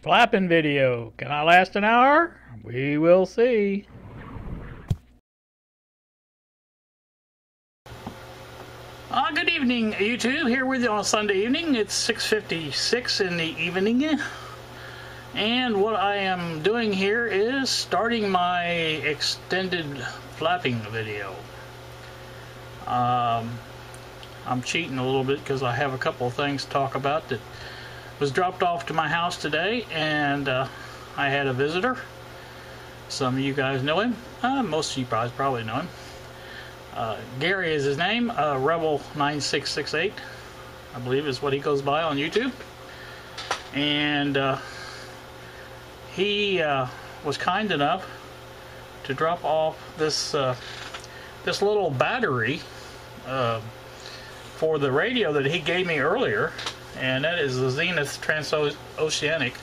Flapping video. Can I last an hour? We will see. Good evening, YouTube. Here with you on Sunday evening. It's 6:56 in the evening. And what I am doing here is starting my extended flapping video. I'm cheating a little bit because I have a couple of things to talk about that was dropped off to my house today, and I had a visitor. Some of you guys know him. Most of you probably know him. Gary is his name. Rebel9668, I believe is what he goes by on YouTube. And he was kind enough to drop off this this little battery for the radio that he gave me earlier, and that is the Zenith Transoceanic,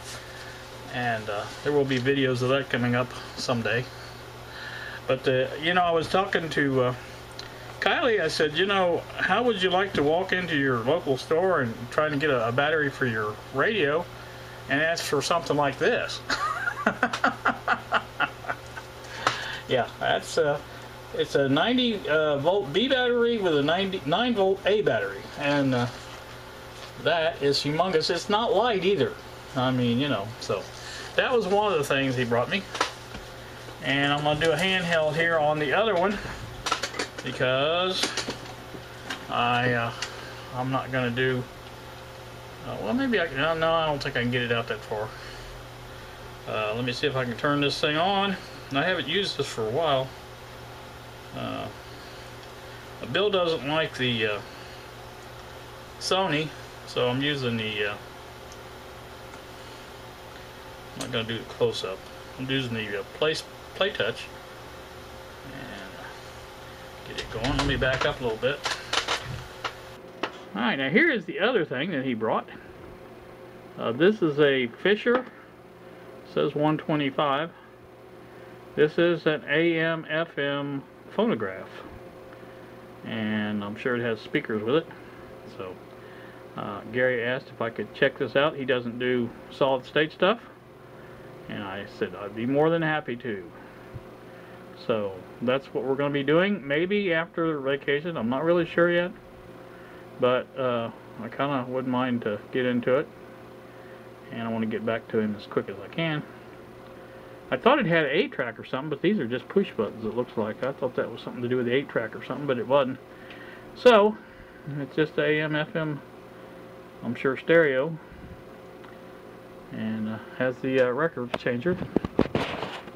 and there will be videos of that coming up someday. But you know, I was talking to Kylie. I said, you know, how would you like to walk into your local store and try to get a battery for your radio and ask for something like this? Yeah, that's it's a 90 volt B battery with a 9 volt A battery, and that is humongous. It's not light either. I mean, you know, so that was one of the things he brought me. And I'm going to do a handheld here on the other one because I'm not going to do, well, maybe I can, no, I don't think I can get it out that far. Let me see if I can turn this thing on. I haven't used this for a while. Bill doesn't like the Sony, so I'm using the I'm not going to do the close-up. I'm using the Play Touch and get it going. Let me back up a little bit. Alright, now here is the other thing that he brought. This is a Fisher. It says 125. This is an AM/FM phonograph, and I'm sure it has speakers with it. So Gary asked if I could check this out. He doesn't do solid state stuff, and I said I'd be more than happy to. So that's what we're going to be doing, maybe after vacation. I'm not really sure yet, but I kind of wouldn't mind to get into it, and I want to get back to him as quick as I can. I thought it had an 8-track or something, but these are just push buttons, it looks like. I thought that was something to do with the 8-track or something, but it wasn't. So, it's just AM/FM, I'm sure, stereo. And has the record changer.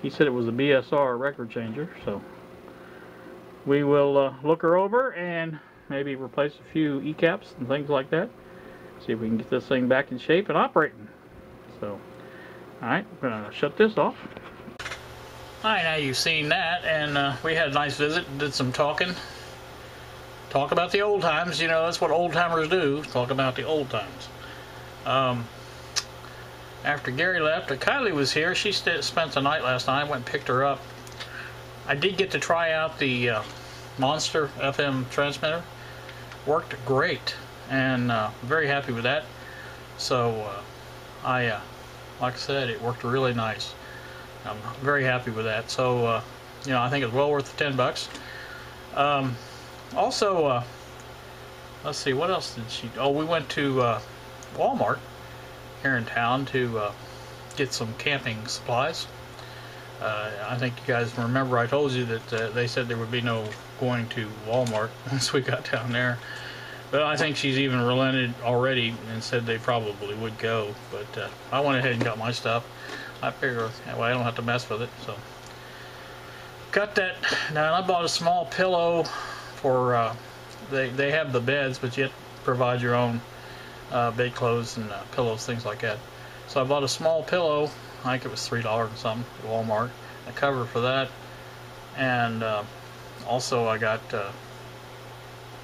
He said it was a BSR record changer, so we will look her over and maybe replace a few E-caps and things like that. See if we can get this thing back in shape and operating. So, alright, we're going to shut this off. Alright, now you've seen that, and we had a nice visit, did some talking. Talk about the old times, you know, that's what old timers do, talk about the old times. After Gary left, Kylie was here. She spent the night last night. I went and picked her up. I did get to try out the Monster FM transmitter. Worked great, and very happy with that. So like I said, it worked really nice. I'm very happy with that. So you know, I think it's well worth the $10. Also, let's see, what else did she? Oh, we went to Walmart here in town to get some camping supplies. I think you guys remember I told you that they said there would be no going to Walmart once we got down there. But I think she's even relented already and said they probably would go. But I went ahead and got my stuff. I figure, well, I don't have to mess with it. So got that. Now I bought a small pillow for. They have the beds, but you have to provide your own bedclothes and pillows, things like that. So I bought a small pillow. I think it was $3 or something at Walmart. A cover for that, and also I got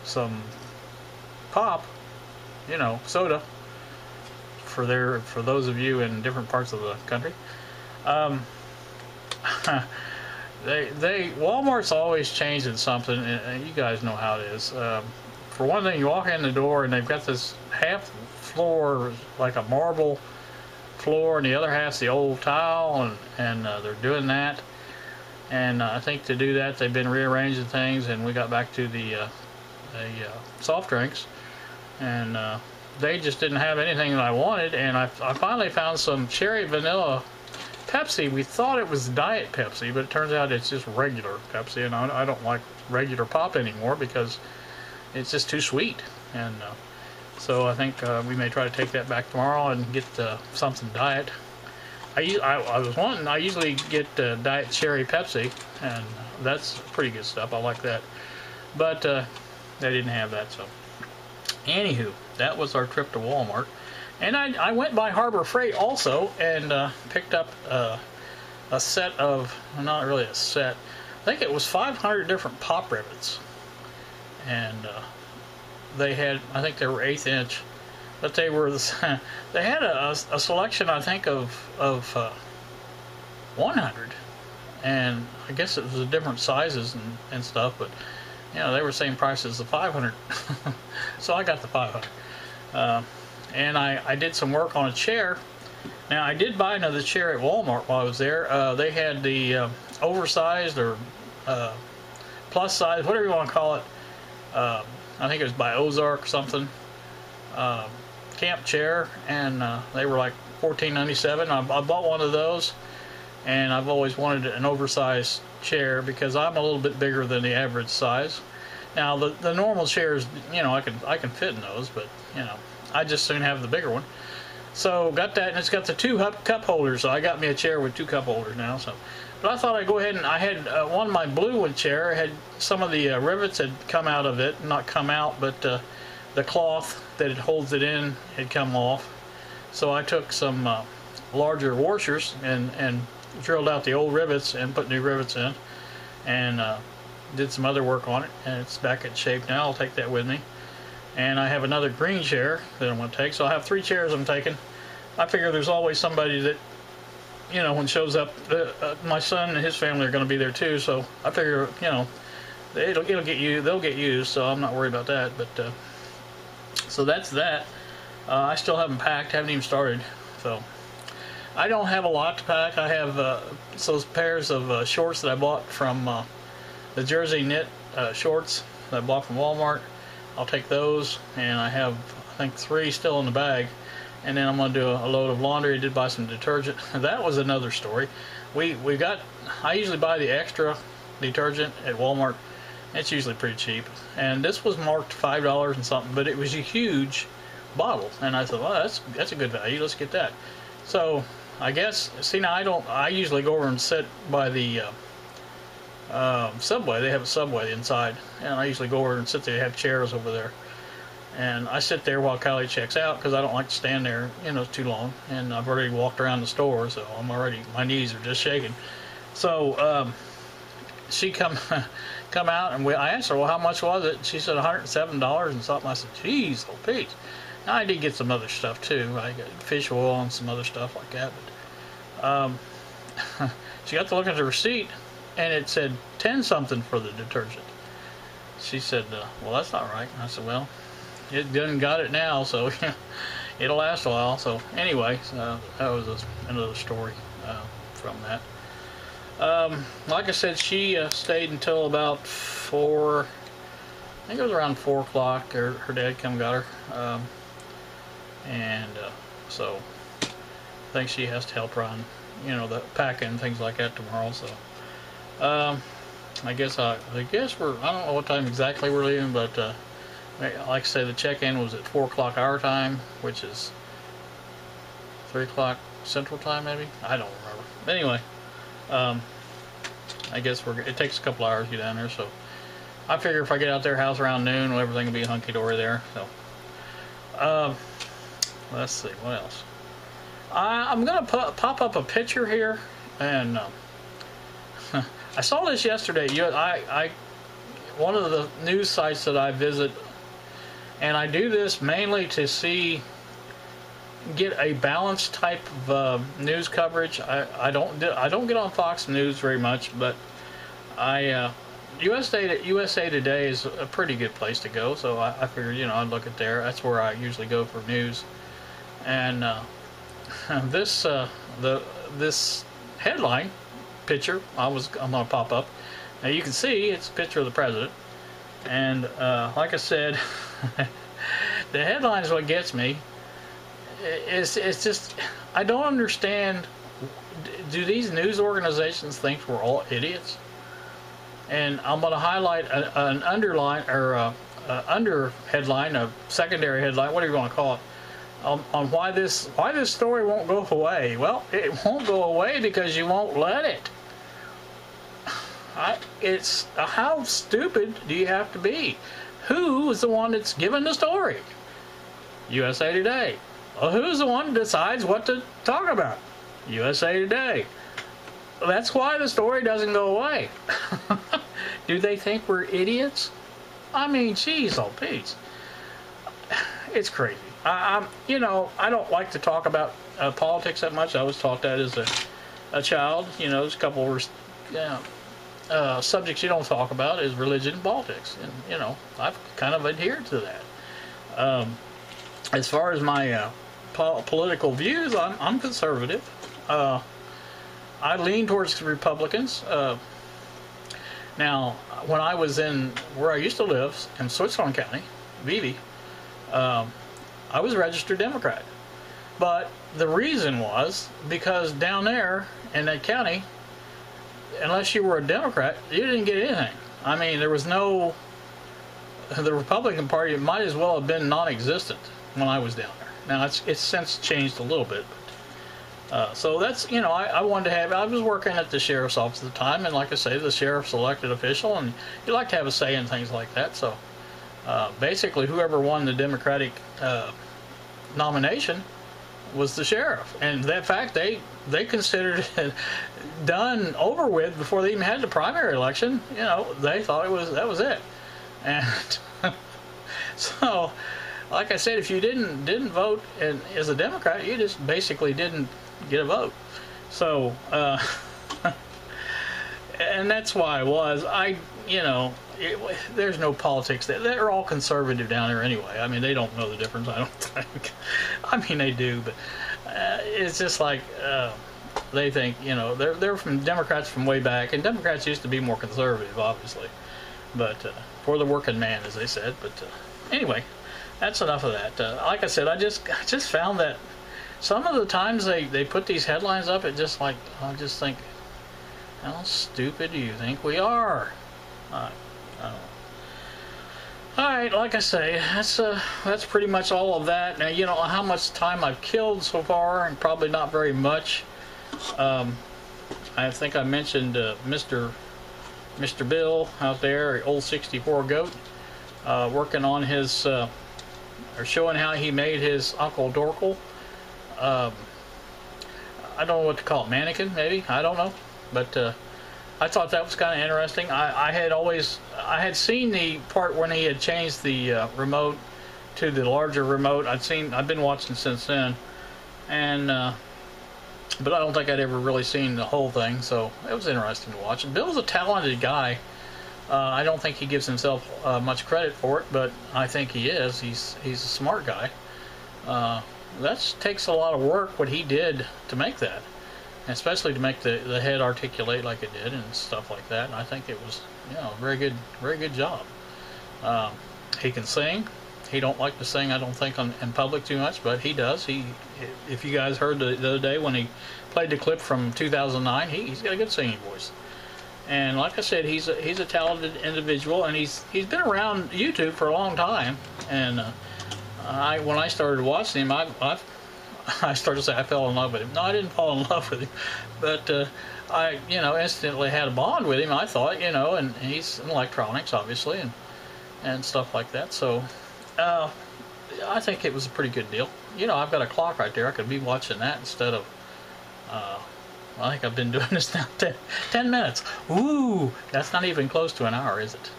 some pop, you know, soda for those of you in different parts of the country. Walmart's always changing something, and you guys know how it is. For one thing, you walk in the door and they've got this half floor like a marble floor, and the other half's the old tile, and they're doing that. And I think to do that, they've been rearranging things, and we got back to the soft drinks, and they just didn't have anything that I wanted, and I finally found some cherry vanilla Pepsi. We thought it was Diet Pepsi, but it turns out it's just regular Pepsi, and I don't like regular pop anymore because it's just too sweet. And so I think we may try to take that back tomorrow and get something diet. I usually get Diet Cherry Pepsi, and that's pretty good stuff. I like that. But they didn't have that, so. Anywho, that was our trip to Walmart. And I went by Harbor Freight also and picked up a set of, not really a set, I think it was 500 different pop rivets. And they had, I think they were 1/8 inch, but they were, they had a selection, I think, of 100. And I guess it was different sizes and stuff, but you know, they were the same price as the 500. So I got the 500. And I did some work on a chair. Now, I did buy another chair at Walmart while I was there. They had the oversized or plus size, whatever you want to call it. I think it was by Ozark or something. Camp chair, and they were like $14.97. I bought one of those, and I've always wanted an oversized chair because I'm a little bit bigger than the average size. Now the normal chairs, you know, I can fit in those, but you know, I just soon have the bigger one. So got that, and it's got the 2 cup holders. So I got me a chair with 2 cup holders now. So, but I thought I'd go ahead, and I had one of my blue one chair had some of the rivets had come out of it, not come out, but the cloth that it holds it in had come off. So I took some larger washers and drilled out the old rivets and put new rivets in, and did some other work on it, and it's back in shape now. I'll take that with me. And I have another green chair that I'm going to take, so I have 3 chairs I'm taking. I figure there's always somebody that, you know, when shows up, my son and his family are going to be there too, so I figure, you know, they'll get used, so I'm not worried about that. But so that's that. I still haven't packed, haven't even started, so I don't have a lot to pack. I have those pairs of shorts that I bought from the Jersey knit shorts that I bought from Walmart. I'll take those, and I have, I think, 3 still in the bag. And then I'm going to do a load of laundry. I did buy some detergent. That was another story. I usually buy the extra detergent at Walmart. It's usually pretty cheap. And this was marked $5 and something, but it was a huge bottle. And I thought, well, that's a good value. Let's get that. So I guess, see, now I usually go over and sit by the Subway. They have a Subway inside, and I usually go over and sit there. They have chairs over there, and I sit there while Kylie checks out because I don't like to stand there, you know, too long. And I've already walked around the store, so my knees are just shaking. So she come out, and I asked her, well, how much was it? She said $107 and something. I said, geez, oh Pete. Now I did get some other stuff too. I got fish oil and some other stuff like that. But she got to look at the receipt, and it said 10 something for the detergent. She said, well, that's not right. I said, well, it done got it now, so it'll last a while. So anyway, that was another story from that. Like I said, she stayed until about 4, I think it was around 4 o'clock. Her dad come got her. So I think she has to help run, you know, the packing and things like that tomorrow. So I guess we're, I don't know what time exactly we're leaving, but like I said, the check-in was at 4 o'clock our time, which is 3 o'clock Central Time, maybe? I don't remember. But anyway, I guess it takes a couple hours to get down there, so I figure if I get out there house around noon, everything will be hunky-dory there. So let's see, what else? I'm going to pop up a picture here, and I saw this yesterday. One of the news sites that I visit, and I do this mainly to get a balanced type of news coverage. I don't get on Fox News very much, but USA Today is a pretty good place to go. So I figured, you know, I'd look at there. That's where I usually go for news, and this headline picture I'm gonna pop up. Now you can see it's a picture of the president, and like I said, the headline is what gets me. It's just, I don't understand. Do these news organizations think we're all idiots? And I'm going to highlight an underline, or under headline, a secondary headline, whatever you want to call it, on why this story won't go away. Well, it won't go away because you won't let it. It's how stupid do you have to be? Who is the one that's given the story? USA Today. Well, who's the one that decides what to talk about? USA Today. That's why the story doesn't go away. Do they think we're idiots? I mean, geez, oh Pete. It's crazy. You know, I don't like to talk about politics that much. I was taught that as a child. You know, there's a couple of subjects you don't talk about is religion and politics. And, you know, I've kind of adhered to that. As far as my political views, I'm conservative. I lean towards Republicans. Now, when I was in where I used to live in Switzerland County, Vivi, I was a registered Democrat. But the reason was because down there in that county, unless you were a Democrat, you didn't get anything. I mean, there was no, the Republican Party might as well have been non-existent when I was down there. Now, it's since changed a little bit. So that's, you know, I wanted to have, I was working at the sheriff's office at the time, and like I say, the sheriff's elected official, and you like to have a say in things like that. So basically, whoever won the Democratic nomination was the sheriff. And in fact, they considered it done, over with, before they even had the primary election. You know, they thought that was it. And so, like I said, if you didn't vote as a Democrat, you just basically didn't get a vote. So, and that's why I was. You know, there's no politics. They're all conservative down there anyway. I mean, they don't know the difference, I don't think. I mean, they do, but it's just like they think, you know, they're from Democrats from way back, and Democrats used to be more conservative, obviously, but for the working man, as they said. But anyway, that's enough of that. Like I said, I just found that some of the times they put these headlines up, it just like, I just think, how stupid do you think we are? I don't know. Alright, like I say, that's pretty much all of that. Now, you know how much time I've killed so far, and probably not very much. I think I mentioned Mr. Bill out there, old 64 goat, working on his, or showing how he made his Uncle Dorkle. I don't know what to call it, mannequin, maybe? I don't know. But I thought that was kind of interesting. I had seen the part when he had changed the remote to the larger remote. I've been watching since then, and but I don't think I'd ever really seen the whole thing. So it was interesting to watch. And Bill's a talented guy. I don't think he gives himself much credit for it, but I think he is. He's a smart guy. That takes a lot of work what he did to make that. Especially to make the head articulate like it did and stuff like that. And I think it was, you know, very good job. He can sing. He don't like to sing, I don't think, in public too much, but he does. If you guys heard the other day when he played the clip from 2009, he's got a good singing voice. And like I said, he's a talented individual, and he's been around YouTube for a long time. And when I started watching him, I started to say I fell in love with him. No, I didn't fall in love with him, but I, you know, instantly had a bond with him. I thought, you know, and he's in electronics, obviously, and stuff like that. So I think it was a pretty good deal. You know, I've got a clock right there. I could be watching that instead of. I think I've been doing this now 10 minutes. Ooh, that's not even close to an hour, is it?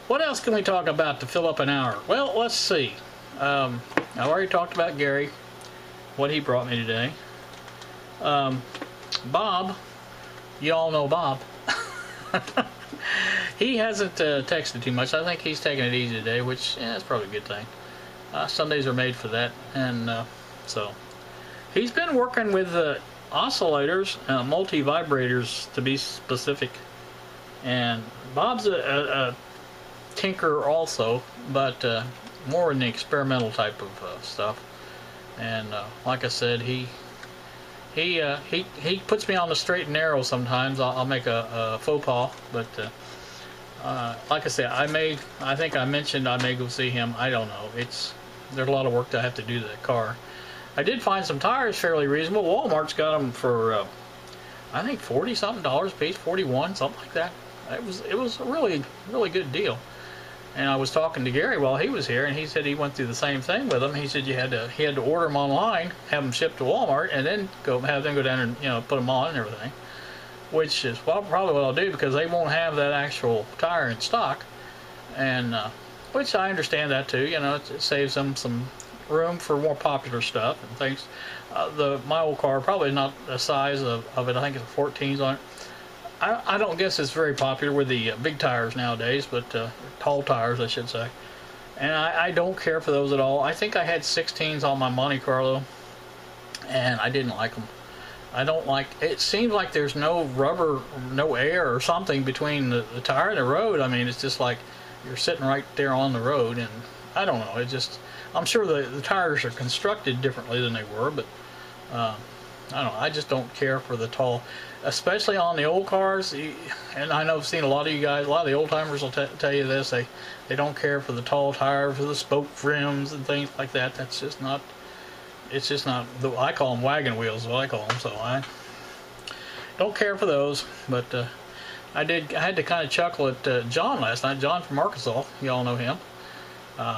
What else can we talk about to fill up an hour? Well, let's see. I already talked about Gary, what he brought me today. Bob, you all know Bob. He hasn't texted too much. I think he's taking it easy today, which, yeah, that's probably a good thing. Sundays are made for that, and so He's been working with oscillators, multi-vibrators to be specific. And Bob's a tinker also, but more in the experimental type of stuff. And like I said, he puts me on the straight and narrow sometimes. I'll make a faux pas, but like I said, I think I mentioned I may go see him. I don't know. There's a lot of work that I have to do to that car. I did find some tires fairly reasonable. Walmart's got them for I think $40-something a piece, 41, something like that. It was a really good deal. And I was talking to Gary while he was here, and he said he went through the same thing with them. He said he had to order them online, have them shipped to Walmart, and then have them go down and put them on and everything. Which is probably what I'll do, because they won't have that actual tire in stock, and which I understand that too. It saves them some room for more popular stuff and things. My old car probably not the size of it. I think it's 14s on it. I don't guess it's very popular with the big tires nowadays, but tall tires, I should say. And I don't care for those at all. I think I had 16s on my Monte Carlo, and I didn't like them. I don't like. It seems like there's no rubber, no air or something between the tire and the road. I mean, it's just like you're sitting right there on the road, and I don't know. I'm sure the tires are constructed differently than they were, but I don't know. I just don't care for the tall, especially on the old cars. And I know I've seen a lot of you guys, a lot of the old timers will tell you this. They don't care for the tall tires or the spoke rims and things like that. That's just not. It's just not. I call them wagon wheels, is what I call them. So I don't care for those. But I had to kind of chuckle at John last night. John from Arkansas. You all know him.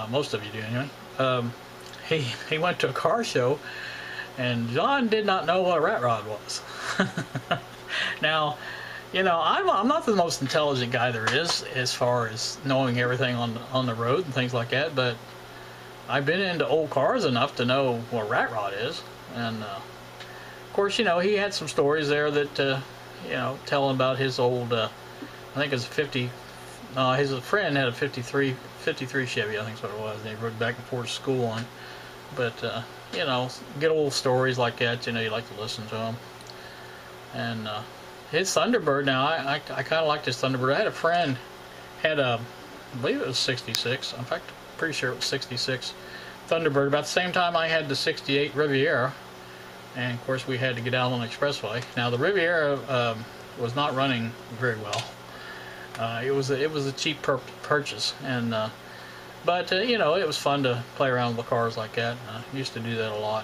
Most of you do anyway. He went to a car show, and John did not know what a rat rod was. Now, I'm not the most intelligent guy there is as far as knowing everything on the road and things like that, but I've been into old cars enough to know what a rat rod is. And of course, he had some stories there that telling about his old I think it was 50. His friend had a 53 Chevy, I think is what it was, and he rode back and forth to school on. But get old stories like that, you like to listen to them. And his Thunderbird, now I kind of liked his Thunderbird. I had a friend had I believe it was 66. In fact, I'm pretty sure it was 66 Thunderbird. About the same time I had the 68 Riviera, and of course we had to get out on the expressway. Now the Riviera was not running very well. It was a cheap purchase, and but it was fun to play around with the cars like that. I used to do that a lot.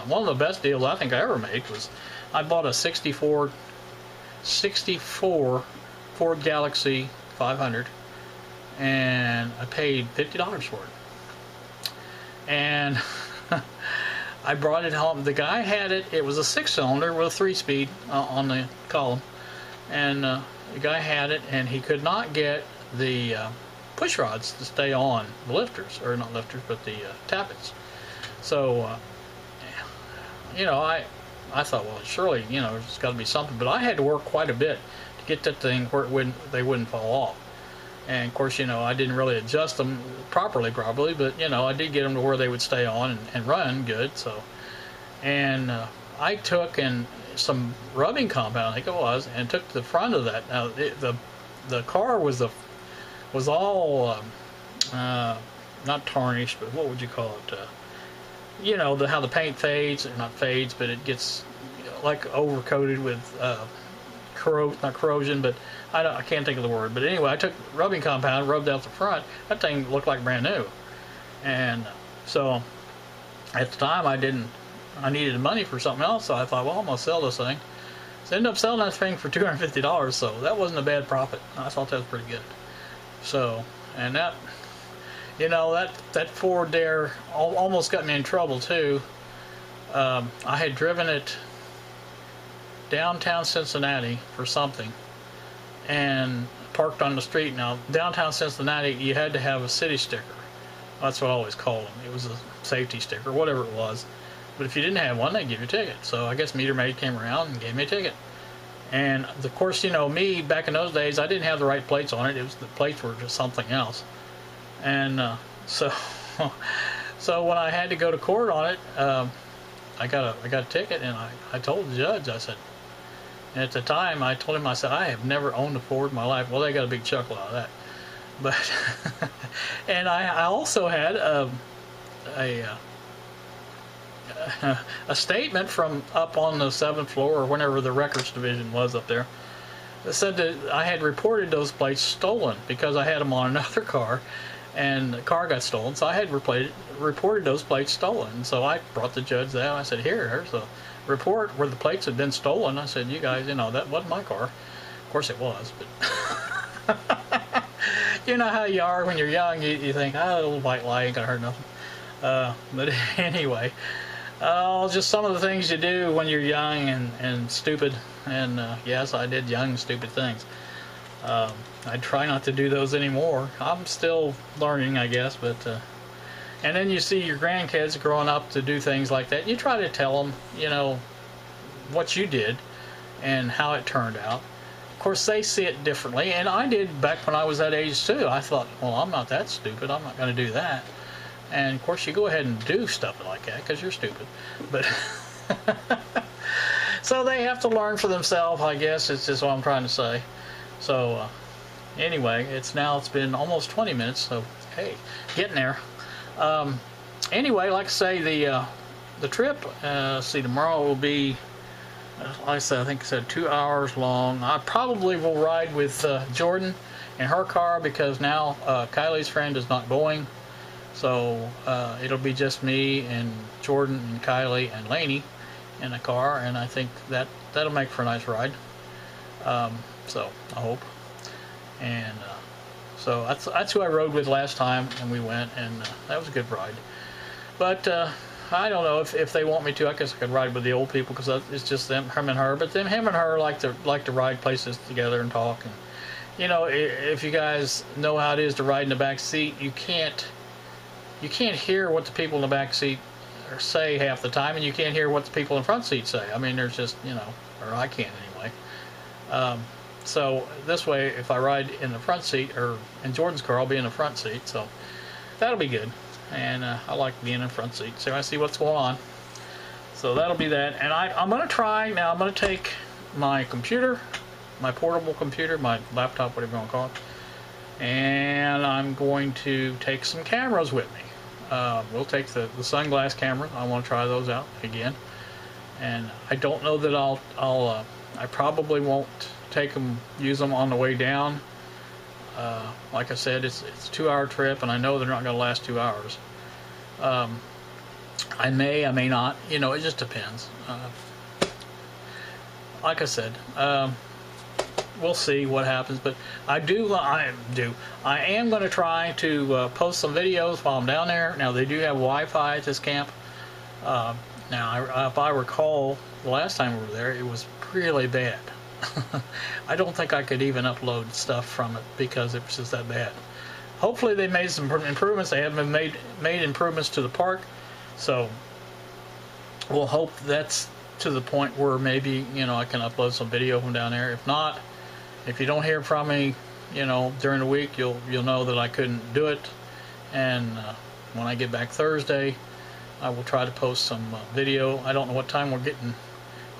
One of the best deals I think I ever made was I bought a 64 Ford Galaxy 500, and I paid $50 for it. And I brought it home. The guy had it. It was a 6-cylinder with a 3-speed on the column, and the guy had it, and he could not get the push rods to stay on the lifters, or not lifters, but the tappets. So, I thought, well, surely, there's got to be something. But I had to work quite a bit to get that thing where they wouldn't fall off. And of course, I didn't really adjust them properly, probably, but I did get them to where they would stay on and run good. So, and I took some rubbing compound, I think it was, and took the front of that. Now the car was all not tarnished, but what would you call it? How the paint fades, or not fades, but it gets like overcoated with not corrosion, but I can't think of the word. But anyway, I took rubbing compound, rubbed out the front. That thing looked like brand new. And so at the time I needed money for something else, so I thought, well, I'm gonna sell this thing. So I ended up selling that thing for $250, so that wasn't a bad profit. I thought that was pretty good. So, and that Ford there almost got me in trouble too. I had driven it downtown Cincinnati for something, and parked on the street. Now, downtown Cincinnati, you had to have a city sticker. That's what I always called them. It was a safety sticker, whatever it was. But if you didn't have one, they'd give you a ticket. So I guess Meter Maid came around and gave me a ticket. And of course, me back in those days, I didn't have the right plates on it. The plates were just something else. And so when I had to go to court on it, I got a ticket, and I told the judge, I said, and at the time I told him, I said, I have never owned a Ford in my life. Well, they got a big chuckle out of that. But and I also had a statement from up on the 7th floor, or whenever the records division was up there, that said that I had reported those plates stolen because I had them on another car, and the car got stolen. So I had reported those plates stolen. So I brought the judge that. I said, here's a report where the plates had been stolen. I said, you guys, that wasn't my car. Of course it was, but you know how you are when you're young. You think, a little white lie ain't gonna hurt nothing. But anyway, just some of the things you do when you're young and stupid. And yes, I did young and stupid things. I try not to do those anymore. I'm still learning, I guess, but and then you see your grandkids growing up to do things like that. You try to tell them, what you did and how it turned out. Of course, they see it differently, and I did back when I was that age too. I thought, well, I'm not that stupid. I'm not going to do that. And of course, you go ahead and do stuff like that because you're stupid. But so they have to learn for themselves, I guess. It's just what I'm trying to say. So anyway, it's been almost 20 minutes. So hey, getting there. Anyway, like I say, the trip. See, tomorrow will be, like I said, I think I said 2 hours long. I probably will ride with Jordan in her car because now Kylie's friend is not going. So it'll be just me and Jordan and Kylie and Lainey in a car, and I think that'll make for a nice ride. So I hope. And so that's who I rode with last time, and we went, and that was a good ride. But I don't know if they want me to. I guess I could ride with the old people because it's just him and her. But then him and her like to ride places together and talk. And if you guys know how it is to ride in the back seat, you can't hear what the people in the back seat say half the time, and you can't hear what the people in the front seat say. I mean, there's just or I can't anyway. So this way, if I ride in the front seat or in Jordan's car, I'll be in the front seat. So that'll be good. And I like being in the front seat, so I see what's going on. So that'll be that. And I'm going to try now. I'm going to take my computer, my portable computer, my laptop, whatever you want to call it, and I'm going to take some cameras with me. We'll take the sunglass cameras. I want to try those out again. And I don't know that I probably won't use them on the way down. Like I said, it's a 2-hour trip, and I know they're not going to last 2 hours. I may not. It just depends. Like I said, we'll see what happens. But I am going to try to post some videos while I'm down there. Now, they do have Wi-Fi at this camp. Now, if I recall, the last time we were there, it was really bad. I don't think I could even upload stuff from it because it was just that bad. Hopefully they made some improvements. They haven't made improvements to the park, so we'll hope that's to the point where maybe I can upload some video from down there. If not, if you don't hear from me during the week, you'll know that I couldn't do it. And when I get back Thursday, I will try to post some video. I don't know what time we're getting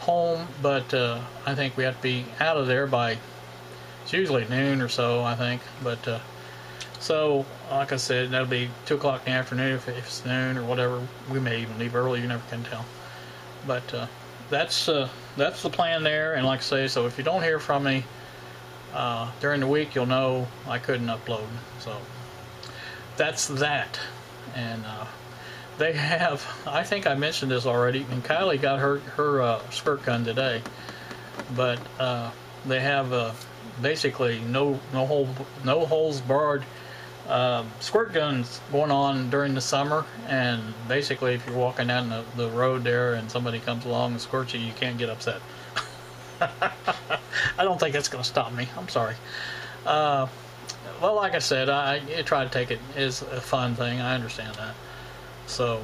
home, but I think we have to be out of there by, it's usually noon or so, I think. But so like I said, that'll be 2 o'clock in the afternoon. If it's noon or whatever, we may even leave early. You never can tell. But that's the plan there. And like I say, so if you don't hear from me during the week, you'll know I couldn't upload. So that's that. And they have, I think I mentioned this already, and Kylie got her squirt gun today, but they have basically no holes barred squirt guns going on during the summer. And basically, if you're walking down the road there and somebody comes along and squirts you, you can't get upset. I don't think that's going to stop me. I'm sorry. Well, like I said, I try to take it as a fun thing. I understand that. So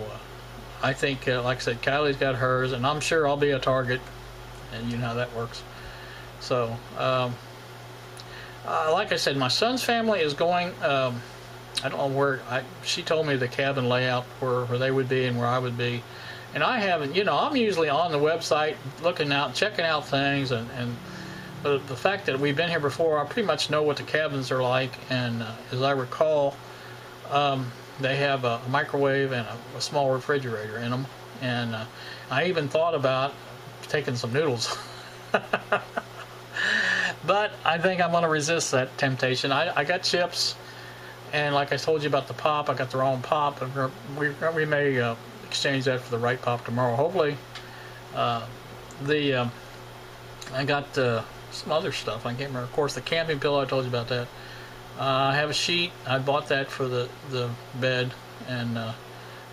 I think, like I said, Kylie's got hers, and I'm sure I'll be a target, and you know how that works. So, like I said, my son's family is going, I don't know where, she told me the cabin layout where they would be and where I would be, And I haven't, you know, I'm usually on the website looking out, checking out things, but the fact that we've been here before, I pretty much know what the cabins are like. And as I recall, they have a microwave and a small refrigerator in them. And I even thought about taking some noodles. But I think I'm going to resist that temptation. I got chips, and like I told you about the pop, I got the wrong pop. And we may exchange that for the right pop tomorrow. Hopefully, I got some other stuff. I can't remember. Of course, the camping pillow, I told you about that. I have a sheet. I bought that for the bed, and I'm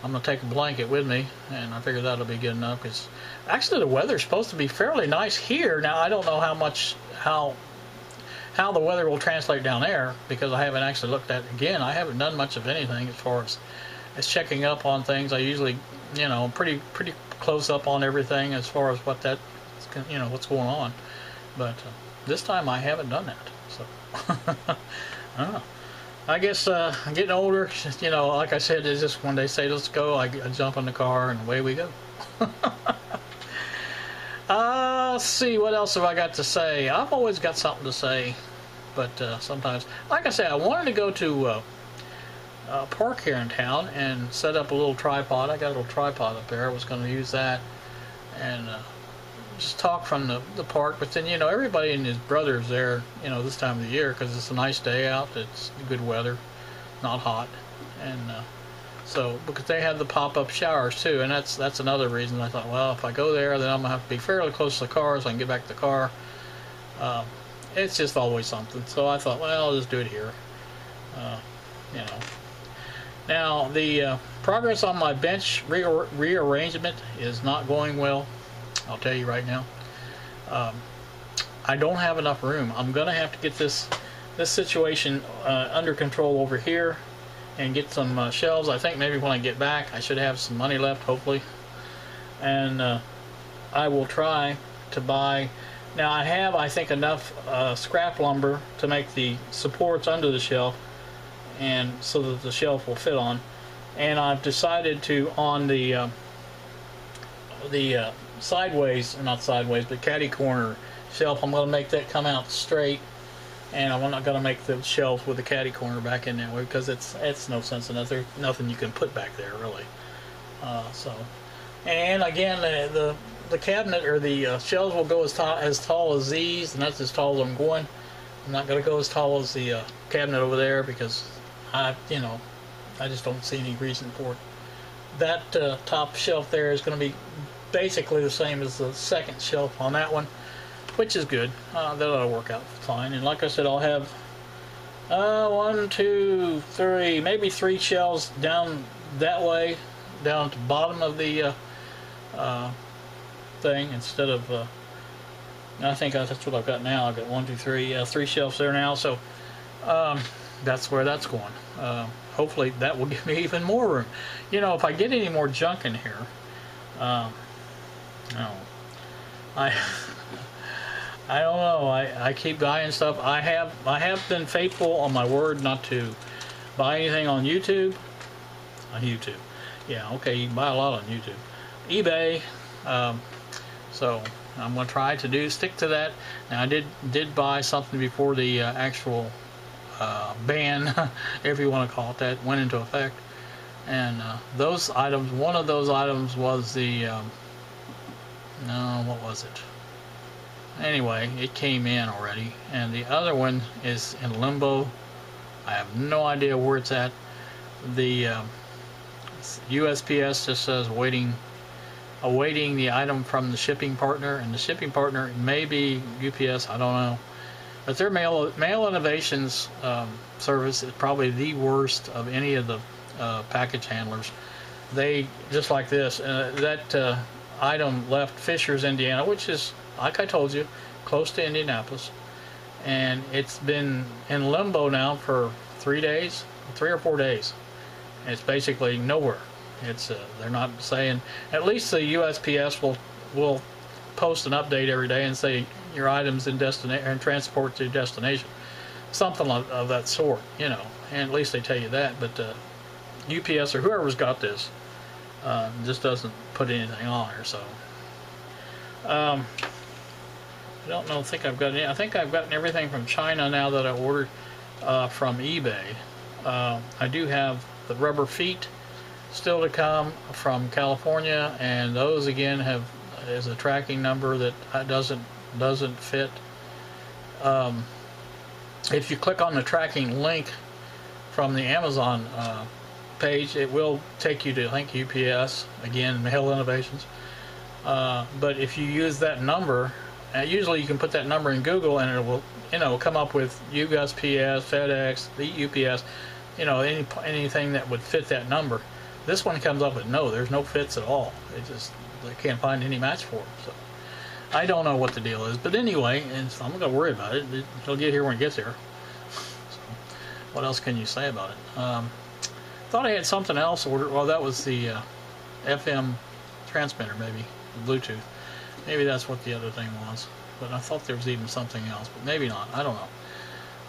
going to take a blanket with me, and I figure that'll be good enough. Because actually the weather's supposed to be fairly nice here. Now, I don't know how the weather will translate down there, because I haven't actually looked at it again. I haven't done much of anything as far as checking up on things. I usually, you know, pretty close up on everything as far as what what's going on. But this time I haven't done that. So I don't know. I guess I'm getting older. You know, like I said, it's just when they say let's go, I jump in the car and away we go. Let's see, what else have I got to say? I've always got something to say, but sometimes, like I say, I wanted to go to a park here in town and set up a little tripod. I got a little tripod up there. I was going to use that and just talk from the park. But then, you know, everybody and his brother's there, you know, this time of the year, because it's a nice day out. It's good weather, not hot, and so because they have the pop-up showers too, and that's another reason I thought, well, if I go there, then I'm gonna have to be fairly close to the car so I can get back to the car. It's just always something. So I thought, well, I'll just do it here. You know. Now the progress on my bench rearrangement is not going well. I'll tell you right now. I don't have enough room. I'm gonna have to get this situation under control over here and get some shelves. I think maybe when I get back, I should have some money left, hopefully, and I will try to buy. Now I have, I think, enough scrap lumber to make the supports under the shelf, and so that the shelf will fit on. And I've decided to, on the sideways, not sideways, but catty corner shelf, I'm going to make that come out straight, and I'm not going to make the shelf with the catty corner back in that way, because it's no sense in that. There's nothing you can put back there really. So, and again, the cabinet or the shelves will go as tall as these, and that's as tall as I'm going. I'm not going to go as tall as the cabinet over there, because I just don't see any reason for it. That top shelf there is going to be basically the same as the second shelf on that one, which is good. That'll work out fine. And like I said, I'll have 1, 2, 3, maybe 3 shelves down that way, down at the bottom of the thing, instead of I think that's what I've got now. I've got 1, 2, 3, 3 shelves there now. So that's where that's going. Hopefully that will give me even more room. You know, if I get any more junk in here, no, I don't know. I keep buying stuff. I have been faithful on my word not to buy anything on YouTube. On YouTube, yeah, okay, you can buy a lot on YouTube, eBay. So I'm going to try to stick to that. Now I did buy something before the actual ban, if you want to call it that, went into effect. And those items, one of those items was the no, what was it? Anyway, it came in already, and the other one is in limbo. I have no idea where it's at. The USPS just says awaiting the item from the shipping partner, and the shipping partner may be UPS, I don't know. But their mail innovations service is probably the worst of any of the package handlers. They, just like this, that item left Fishers, Indiana, which is, like I told you, close to Indianapolis, and it's been in limbo now for 3 or 4 days. It's basically nowhere. It's they're not saying. At least the USPS will post an update every day and say your items in destination and transport to destination, something of that sort, you know. And at least they tell you that. But UPS or whoever's got this, Just doesn't put anything on there. So I don't know. Think I've got any. I think I've gotten everything from China now that I ordered from eBay. I do have the rubber feet still to come from California, and those again is a tracking number that doesn't fit. If you click on the tracking link from the Amazon page, it will take you to, I think, UPS, again, Mail Innovations. But if you use that number, usually you can put that number in Google and it will, come up with USPS, FedEx, the UPS, anything that would fit that number. This one comes up with no, there's no fits at all. They can't find any match for it. So I don't know what the deal is, but anyway, so I'm not gonna worry about it. It'll get here when it gets here. So what else can you say about it? Thought I had something else ordered. Well, that was the FM transmitter, maybe Bluetooth. Maybe that's what the other thing was. But I thought there was even something else, but maybe not. I don't know.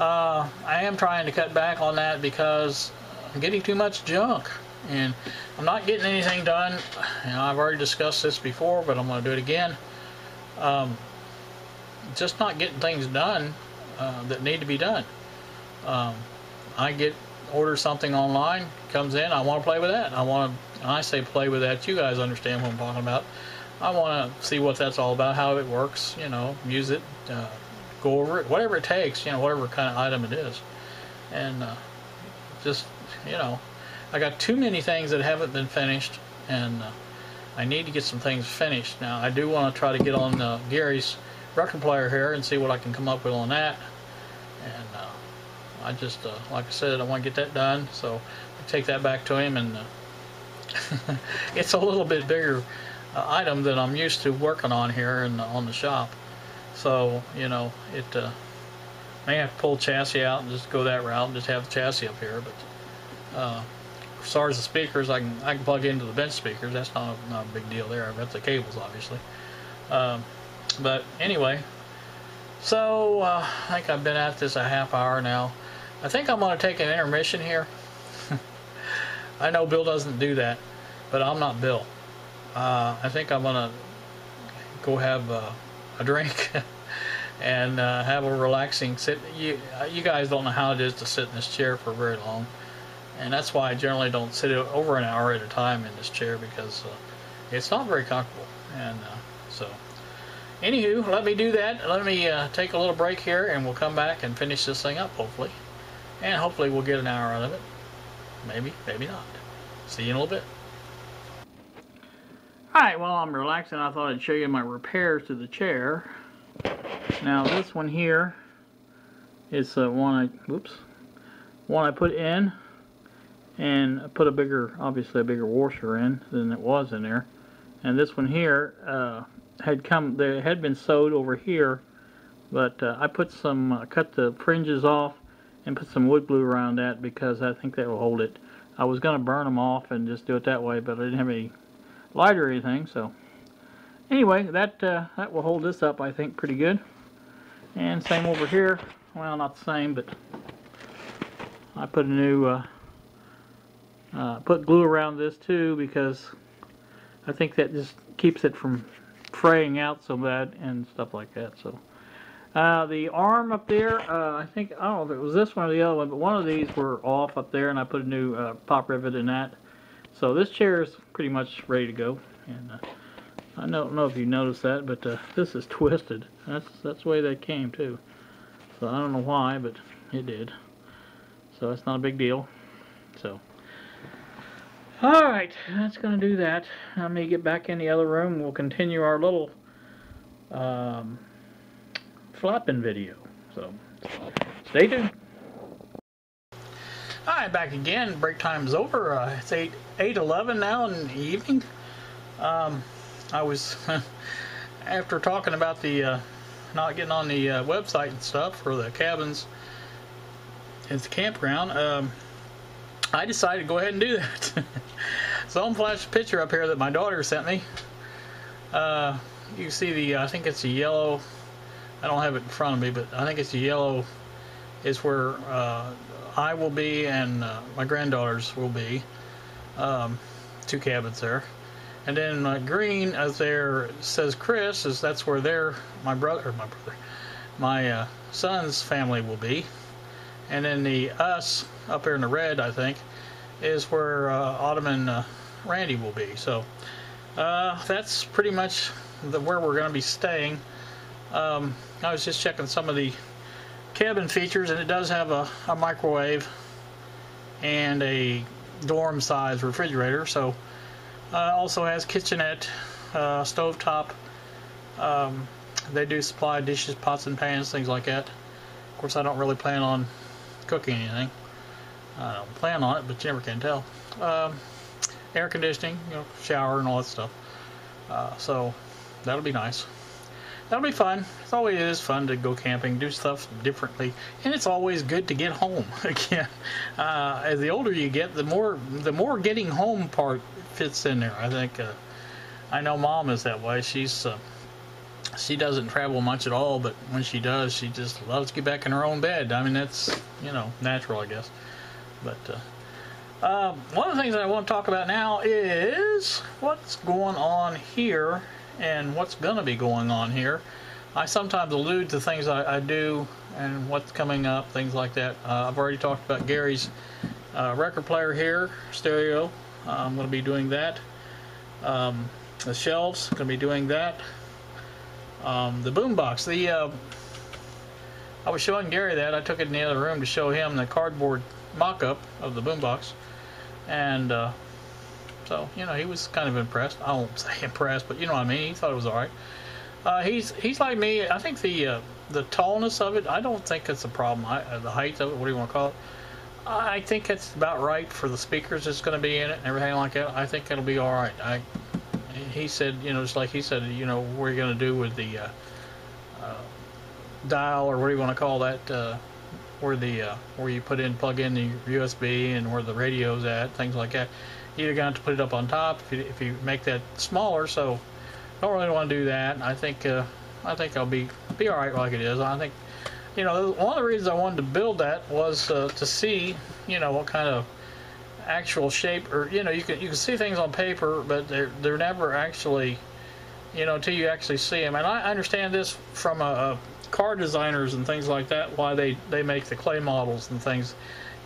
I am trying to cut back on that because I'm getting too much junk, and I'm not getting anything done. I've already discussed this before, but I'm going to do it again. Just not getting things done that need to be done. I order something online, comes in, I want to play with that. I say play with that, you guys understand what I'm talking about. I want to see what that's all about, how it works, use it, go over it, whatever it takes, whatever kind of item it is. And just, I got too many things that haven't been finished, and I need to get some things finished. Now, I do want to try to get on Gary's record player here and see what I can come up with on that. And I just, like I said, I want to get that done, so I take that back to him, and it's a little bit bigger item than I'm used to working on here on the shop. So, it may have to pull the chassis out and just go that route and just have the chassis up here. But as far as the speakers, I can plug into the bench speakers. That's not a big deal there. I've got the cables, obviously. But anyway, so I think I've been at this a half hour now. I think I'm going to take an intermission here. I know Bill doesn't do that, but I'm not Bill. I think I'm going to go have a drink and have a relaxing sit. You guys don't know how it is to sit in this chair for very long, and that's why I generally don't sit over an hour at a time in this chair, because it's not very comfortable. And so anywho, let me do that. Let me take a little break here, and we'll come back and finish this thing up, hopefully. And hopefully we'll get an hour out of it. Maybe, maybe not. See you in a little bit. Alright, while I'm relaxing, I thought I'd show you my repairs to the chair. Now this one here is one I put in, and I put obviously a bigger washer in than it was in there. And this one here had been sewed over here, but I put cut the fringes off and put some wood glue around that, because I think that will hold it. I was going to burn them off and just do it that way, but I didn't have any light or anything. So anyway, that will hold this up, I think, pretty good. And same over here. Well, not the same, but I put a new put glue around this too, because I think that just keeps it from fraying out so bad and stuff like that. So the arm up there, I don't know if it was this one or the other one, but one of these were off up there, and I put a new pop rivet in that. So this chair is pretty much ready to go. And I don't know if you noticed that, but this is twisted. That's the way that came too. So I don't know why, but it did. So that's not a big deal. So alright, that's going to do that. Let me get back in the other room. We'll continue our little flapping video. So stay tuned. Alright, back again. Break time's over. It's 8:11 now in the evening. I was after talking about the not getting on the website and stuff for the cabins at the campground. I decided to go ahead and do that. So I'm flash a picture up here that my daughter sent me. You can see I think it's a yellow. I don't have it in front of me, but I think it's a yellow is where I will be and my granddaughters will be. 2 cabins there. And then green, as there says Chris, is that's where my son's family will be. And then the us up there in the red, I think, is where Autumn and Randy will be. So that's pretty much where we're going to be staying. I was just checking some of the cabin features, and it does have a microwave and a dorm size refrigerator. So also has kitchenette, stovetop. They do supply dishes, pots and pans, things like that. Of course, I don't really plan on cooking anything. I don't plan on it, but you never can tell. Air conditioning, shower and all that stuff. So that'll be nice. That'll be fun. It's always fun to go camping, do stuff differently, and it's always good to get home again. As the older you get, the more getting home part fits in there. I think I know Mom is that way. She doesn't travel much at all, but when she does, she just loves to get back in her own bed. I mean, that's natural, I guess. But one of the things that I want to talk about now is what's going on here and what's going to be going on here. I sometimes allude to things I do and what's coming up, things like that. I've already talked about Gary's record player here, stereo. I'm going to be doing that. The shelves, going to be doing that. The boombox. I was showing Gary that. I took it in the other room to show him the cardboard mock-up of the boombox, and so he was kind of impressed. I won't say impressed, but you know what I mean. He thought it was all right. He's like me. I think the tallness of it, I don't think it's a problem. The height of it, what do you want to call it? I think it's about right for the speakers that's going to be in it and everything like that. I think it'll be all right. He said, just like he said, what are you going to do with the dial, or what do you want to call that? Where you plug in the USB and where the radio's at, things like that. You're going to have to put it up on top if you make that smaller. So don't really want to do that. I think I'll be all right like it is. I think one of the reasons I wanted to build that was to see what kind of actual shape, or you can see things on paper, but they're never actually until you actually see them. And I understand this from car designers and things like that, why they make the clay models and things.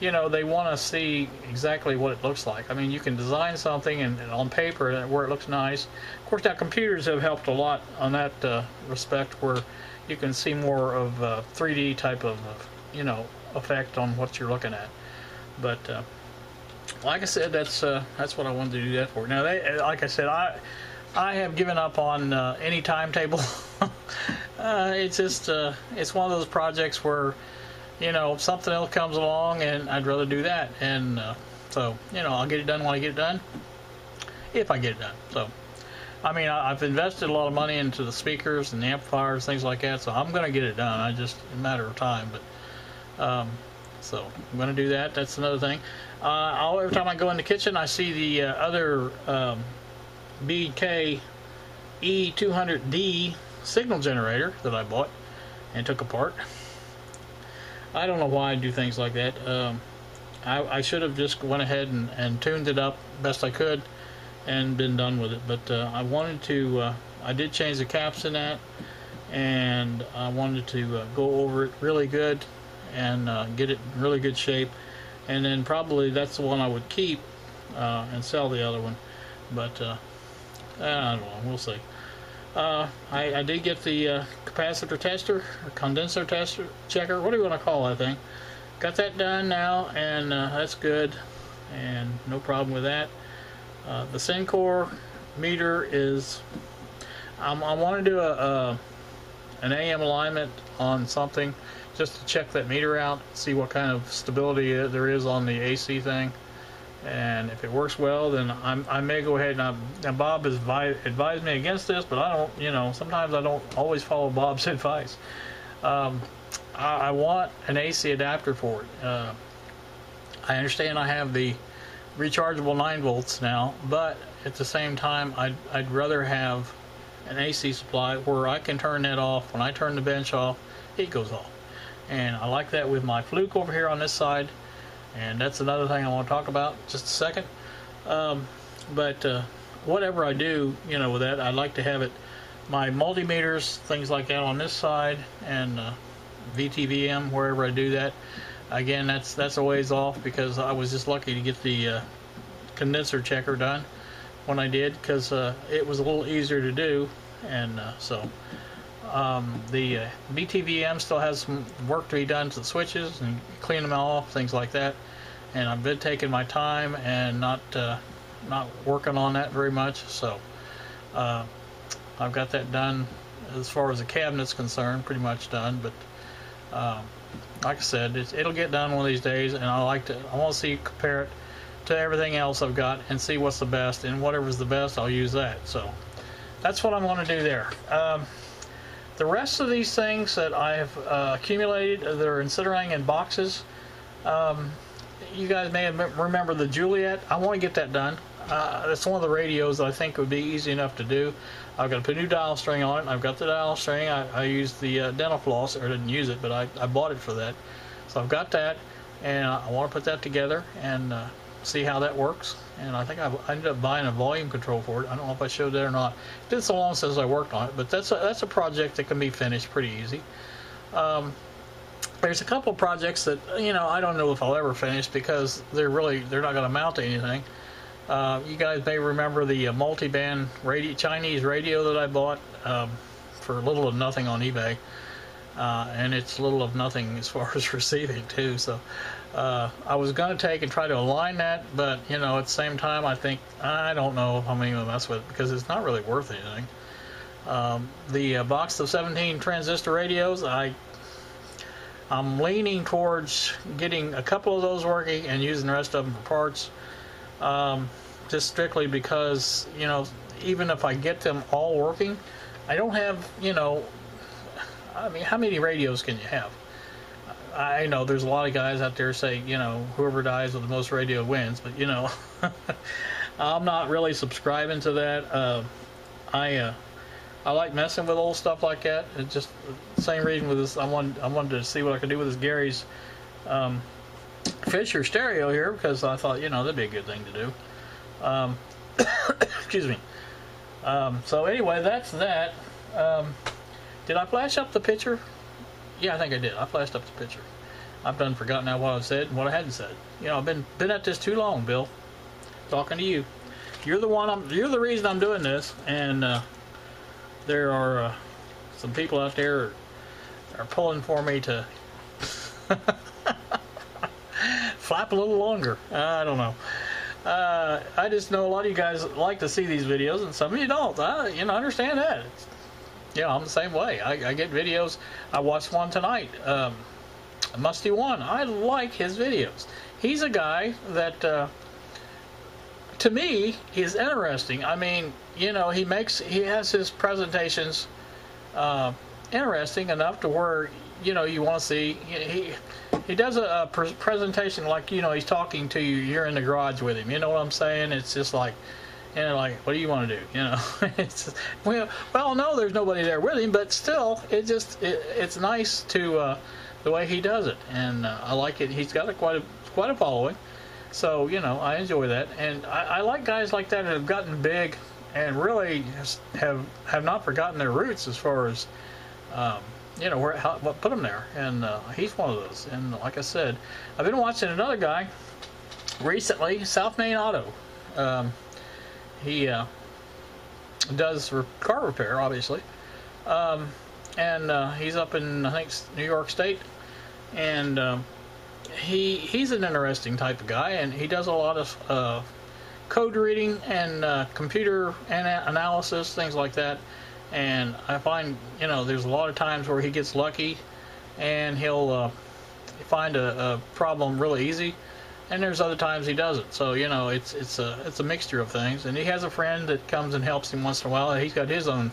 They want to see exactly what it looks like. I mean, you can design something and on paper where it looks nice. Of course, now computers have helped a lot on that respect, where you can see more of 3D type of effect on what you're looking at. But like I said, that's what I wanted to do that for. Now, like I said, I have given up on any timetable. It's just it's one of those projects where something else comes along and I'd rather do that, and so I'll get it done when I get it done, if I get it done. So I mean, I've invested a lot of money into the speakers and the amplifiers, things like that, so I'm going to get it done. It's just a matter of time. But so I'm going to do that. That's another thing. Every time I go in the kitchen, I see the other BK E200D signal generator that I bought and took apart. I don't know why I do things like that. I should have just went ahead and tuned it up best I could and been done with it, but I wanted to I did change the caps in that, and I wanted to go over it really good and get it in really good shape, and then probably that's the one I would keep and sell the other one, but I don't know, we'll see. I did get the capacitor tester, or condenser tester, checker, what do you want to call that thing? Got that done now, and that's good, and no problem with that. The Syncor meter is, I want to do an AM alignment on something just to check that meter out, see what kind of stability there is on the AC thing, and if it works well, then I may go ahead and Bob has advised me against this, but I don't, sometimes I don't always follow Bob's advice. I want an AC adapter for it. I understand I have the rechargeable 9 volts now, but at the same time I'd rather have an AC supply where I can turn that off. When I turn the bench off, it goes off, and I like that with my fluke over here on this side. And that's another thing I want to talk about in just a second. But whatever I do, you know, with that, I like to have it, my multimeters, things like that on this side, and VTVM wherever I do that. Again, that's a ways off because I was just lucky to get the condenser checker done when I did, because it was a little easier to do, and so the VTVM still has some work to be done to the switches and clean them off, things like that. And I've been taking my time and not working on that very much, so I've got that done as far as the cabinet's concerned, pretty much done. But like I said, it'll get done one of these days, and I want to see, compare it to everything else I've got and see what's the best, and whatever's the best, I'll use that. So that's what I'm going to do there. The rest of these things that I have accumulated, they're considering in boxes. You guys may remember the Juliet. I want to get that done. It's one of the radios that I think would be easy enough to do. I've got to put a new dial string on it. I've got the dial string. I used the dental floss, or didn't use it, but I bought it for that. So I've got that, and I want to put that together and see how that works. And I think I ended up buying a volume control for it. I don't know if I showed that or not. It's been so long since I worked on it, but that's a project that can be finished pretty easy. There's a couple of projects that, you know, I don't know if I'll ever finish because they're not going to mount to anything. You guys may remember the multi-band Chinese radio that I bought for little of nothing on eBay, and it's little of nothing as far as receiving too. So I was going to take and try to align that, but you know, at the same time, I don't know how many of them mess with it because it's not really worth anything. The box of 17 transistor radios, I'm leaning towards getting a couple of those working and using the rest of them for parts, just strictly because, you know, even if I get them all working, I don't have, you know, I mean, how many radios can you have? I know there's a lot of guys out there say, you know, whoever dies with the most radio wins, but you know, I'm not really subscribing to that. I like messing with old stuff like that. It's just the same reason with this. I wanted to see what I could do with this Gary's Fisher stereo here, because I thought, you know, that'd be a good thing to do. Excuse me. So anyway, that's that. Did I flash up the picture? Yeah, I think I did. I flashed up the picture. I've done forgotten now what I said and what I hadn't said. You know, I've been at this too long, Bill. Talking to you. You're the reason I'm doing this, and there are some people out there are pulling for me to flap a little longer. I don't know. I just know a lot of you guys like to see these videos, and some of you don't. You know, understand that. Yeah, I'm the same way. I get videos. I watched one tonight, Musty One. I like his videos. He's a guy that, to me, is interesting. I mean, you know, he has his presentations interesting enough to where, you know, you want to see. He does a presentation like, you know, he's talking to you. You're in the garage with him. You know what I'm saying? It's just like, you know, like, what do you want to do? You know, it's just, well, no, there's nobody there with him, but still, it's nice to the way he does it, and I like it. He's got quite a following, so you know, I enjoy that, and I like guys like that have gotten big and really have not forgotten their roots as far as you know, what put them there, and he's one of those. And like I said, I've been watching another guy recently, South Main Auto. He does car repair, obviously, and he's up in, I think, New York State, and he's an interesting type of guy, and he does a lot of code reading and computer analysis, things like that. And I find, you know, there's a lot of times where he gets lucky, and he'll find a problem really easy. And there's other times he doesn't. So, you know, it's a mixture of things. And he has a friend that comes and helps him once in a while. He's got his own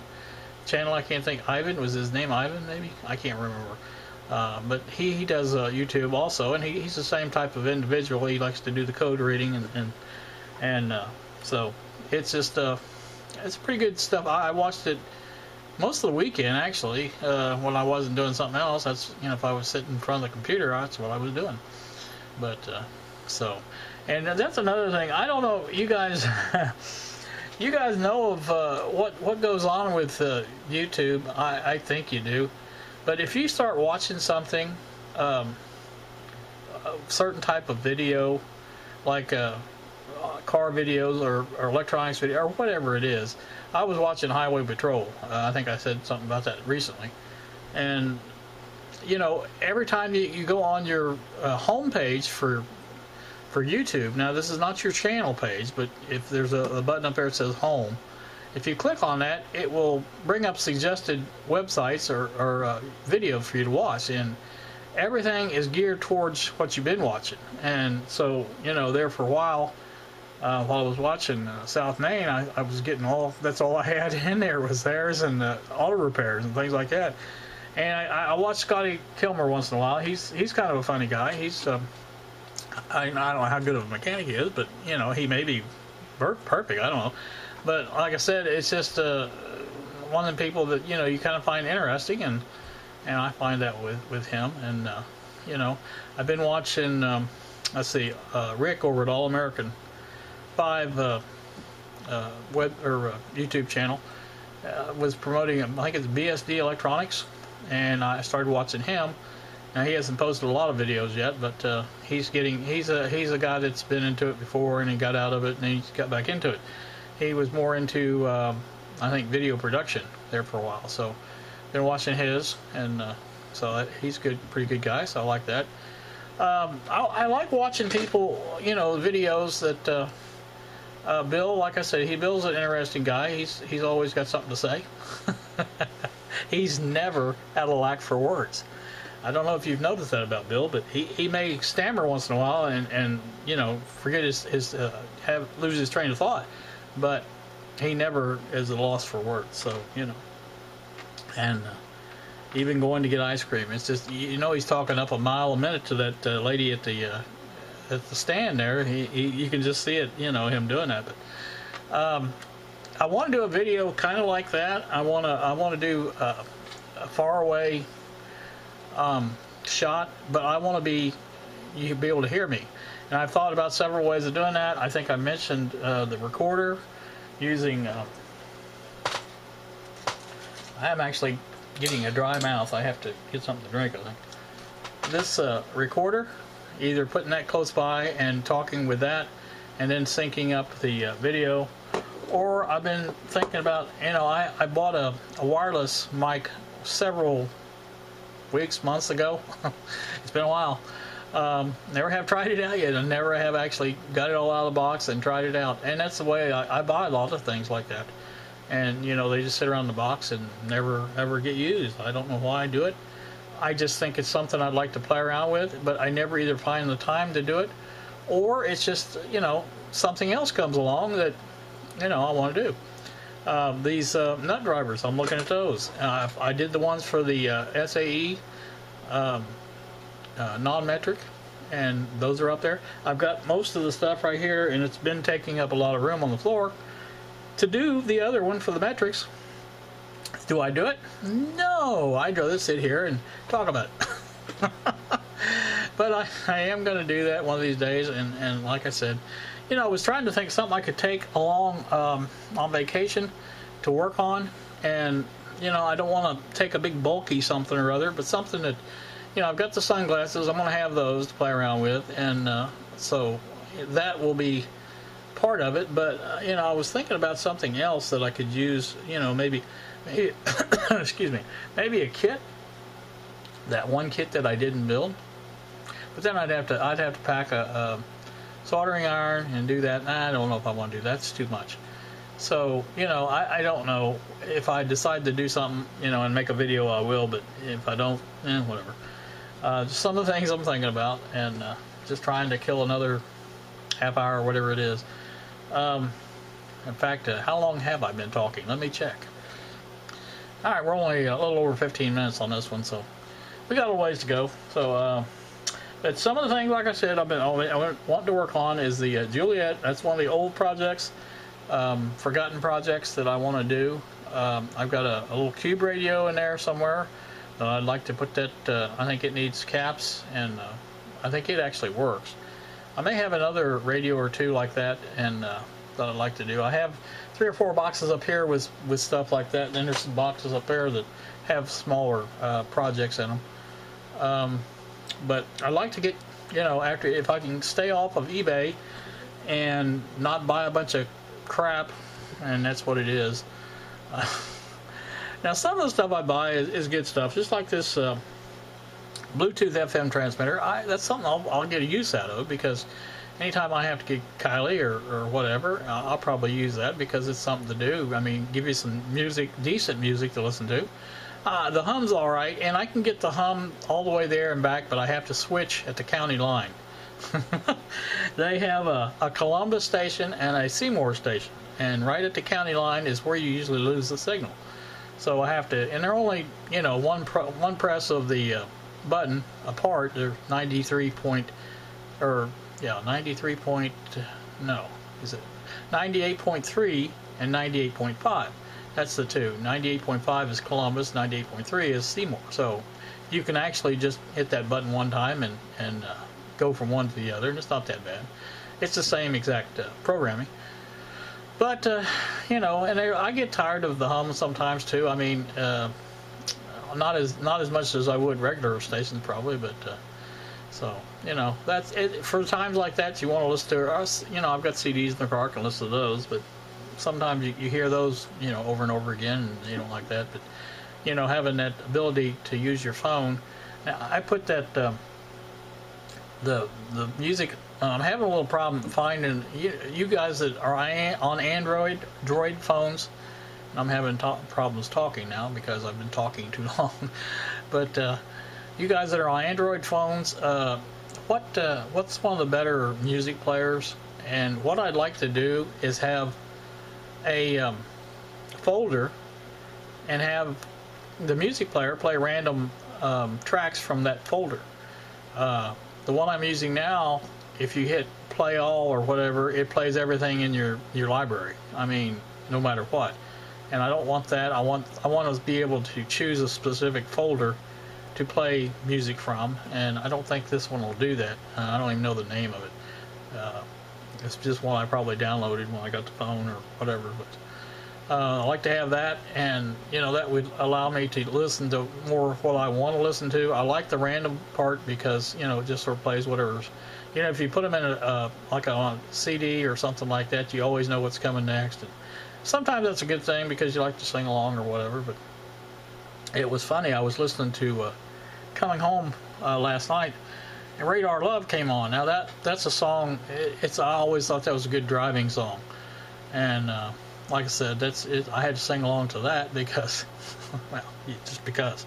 channel. I can't think. Ivan, was his name Ivan, maybe? I can't remember. But he does YouTube also, and he's the same type of individual. He likes to do the code reading, and so it's just it's pretty good stuff. I watched it most of the weekend, actually, when I wasn't doing something else. That's, you know, if I was sitting in front of the computer, that's what I was doing. But so And that's another thing. I don't know, you guys, you guys know of what goes on with YouTube. I think you do. But if you start watching something, a certain type of video, like car videos or electronics video or whatever it is. I was watching Highway Patrol. I think I said something about that recently. And, you know, every time you go on your home page for YouTube, now this is not your channel page, but if there's a button up there that says home, if you click on that, it will bring up suggested websites or video for you to watch. And everything is geared towards what you've been watching. And so, you know, there for a while I was watching South Main, I was getting that's all I had in there was theirs and auto repairs and things like that. And I watch Scotty Kilmer once in a while. He's kind of a funny guy. He's I don't know how good of a mechanic he is, but you know, he may be perfect. I don't know. But like I said, it's just one of the people that, you know, you kind of find interesting, and I find that with him. And you know, I've been watching let's see, Rick over at All American 5 web or YouTube channel was promoting, I think it's BSD Electronics, and I started watching him. Now he hasn't posted a lot of videos yet, but he's a guy that's been into it before, and he got out of it and he got back into it. He was more into I think video production there for a while, so been watching his, and so he's good, pretty good guy, so I like that. I like watching people, you know, videos that Bill, like I said, Bill's an interesting guy. He's always got something to say. He's never had a lack for words. I don't know if you've noticed that about Bill, but he may stammer once in a while and you know, forget lose his train of thought, but he never is at a loss for words. So, you know, and even going to get ice cream, it's just, you know, he's talking up a mile a minute to that lady at the stand there. You can just see it, you know, him doing that. But I want to do a video kind of like that. I want to do a far away shot, but I want you to be able to hear me. And I've thought about several ways of doing that. I think I mentioned the recorder using. I am actually getting a dry mouth. I have to get something to drink, I think. This recorder, either putting that close by and talking with that and then syncing up the video, or I've been thinking about, you know, I bought a wireless mic several weeks, months ago. It's been a while. Never have tried it out yet, and never have actually got it all out of the box and tried it out. And that's the way I buy a lot of things like that. And you know, they just sit around the box and never ever get used. I don't know why I do it. I just think it's something I'd like to play around with, but I never either find the time to do it, or it's just, you know, something else comes along that, you know, I want to do. These nut drivers, I'm looking at those. I did the ones for the SAE non-metric, and those are up there. I've got most of the stuff right here, and it's been taking up a lot of room on the floor. To do the other one for the metrics, do I do it? No, I'd rather sit here and talk about it. But I am going to do that one of these days, and like I said, you know, I was trying to think of something I could take along on vacation to work on, and you know, I don't want to take a big bulky something or other, but something that, you know, I've got the sunglasses, I'm going to have those to play around with, and so that will be part of it. But you know, I was thinking about something else that I could use, you know, maybe excuse me, maybe a kit, that one kit that I didn't build, but then I'd have to pack a soldering iron and do that, and I don't know if I want to do that. That's too much. So, you know, I don't know. If I decide to do something, you know, and make a video, I will, but if I don't, whatever. Just some of the things I'm thinking about, and just trying to kill another half hour or whatever it is. In fact, how long have I been talking? Let me check. All right, we're only a little over 15 minutes on this one, so we got a ways to go. So, but some of the things, like I said, I want to work on is the Juliet. That's one of the old projects, forgotten projects that I want to do. I've got a little cube radio in there somewhere. I'd like to put that. I think it needs caps, and I think it actually works. I may have another radio or two like that, and that I'd like to do. I have 3 or 4 boxes up here with stuff like that, and then there's some boxes up there that have smaller projects in them. But I'd like to get, after, if I can stay off of eBay and not buy a bunch of crap, and that's what it is. Now, some of the stuff I buy is good stuff, just like this Bluetooth FM transmitter. That's something I'll get a use out of, because anytime I have to get Kylie or whatever, I'll probably use that, because it's something to do. I mean, give you some music, decent music to listen to. The hum's all right, and I can get the hum all the way there and back, but I have to switch at the county line. They have a Columbus station and a Seymour station, and right at the county line is where you usually lose the signal. So I have to, and they're only, one press of the button apart. They're 93 point, or yeah, 93 point, no, is it 98.3 and 98.5? That's the two. 98.5 is Columbus, 98.3 is Seymour. So you can actually just hit that button one time and go from one to the other, and it's not that bad. It's the same exact programming. But, and I get tired of the hum sometimes too. I mean, not as much as I would regular stations probably, but so, that's it. For times like that, you want to listen to us. I've got CDs in the car, I can listen to those, but sometimes you hear those, over and over again, and you don't like that. But, having that ability to use your phone. Now, I put that, the music, I'm having a little problem finding, you guys that are on Android phones, I'm having problems talking now because I've been talking too long. But you guys that are on Android phones, what's one of the better music players? And what I'd like to do is have a folder and have the music player play random tracks from that folder. The one I'm using now, if you hit play all or whatever, it plays everything in your library. I mean, no matter what. And I don't want that. I want to be able to choose a specific folder to play music from, and I don't think this one will do that. I don't even know the name of it. It's just one I probably downloaded when I got the phone or whatever. But I like to have that, and that would allow me to listen to more of what I want to listen to. I like the random part because it just sort of plays whatever's. If you put them in like on a CD or something like that, you always know what's coming next. And sometimes that's a good thing because you like to sing along or whatever. But it was funny. I was listening to Coming Home last night, and Radar Love came on. Now that's a song. I always thought that was a good driving song, and like I said, that's it. I had to sing along to that because, well, just because.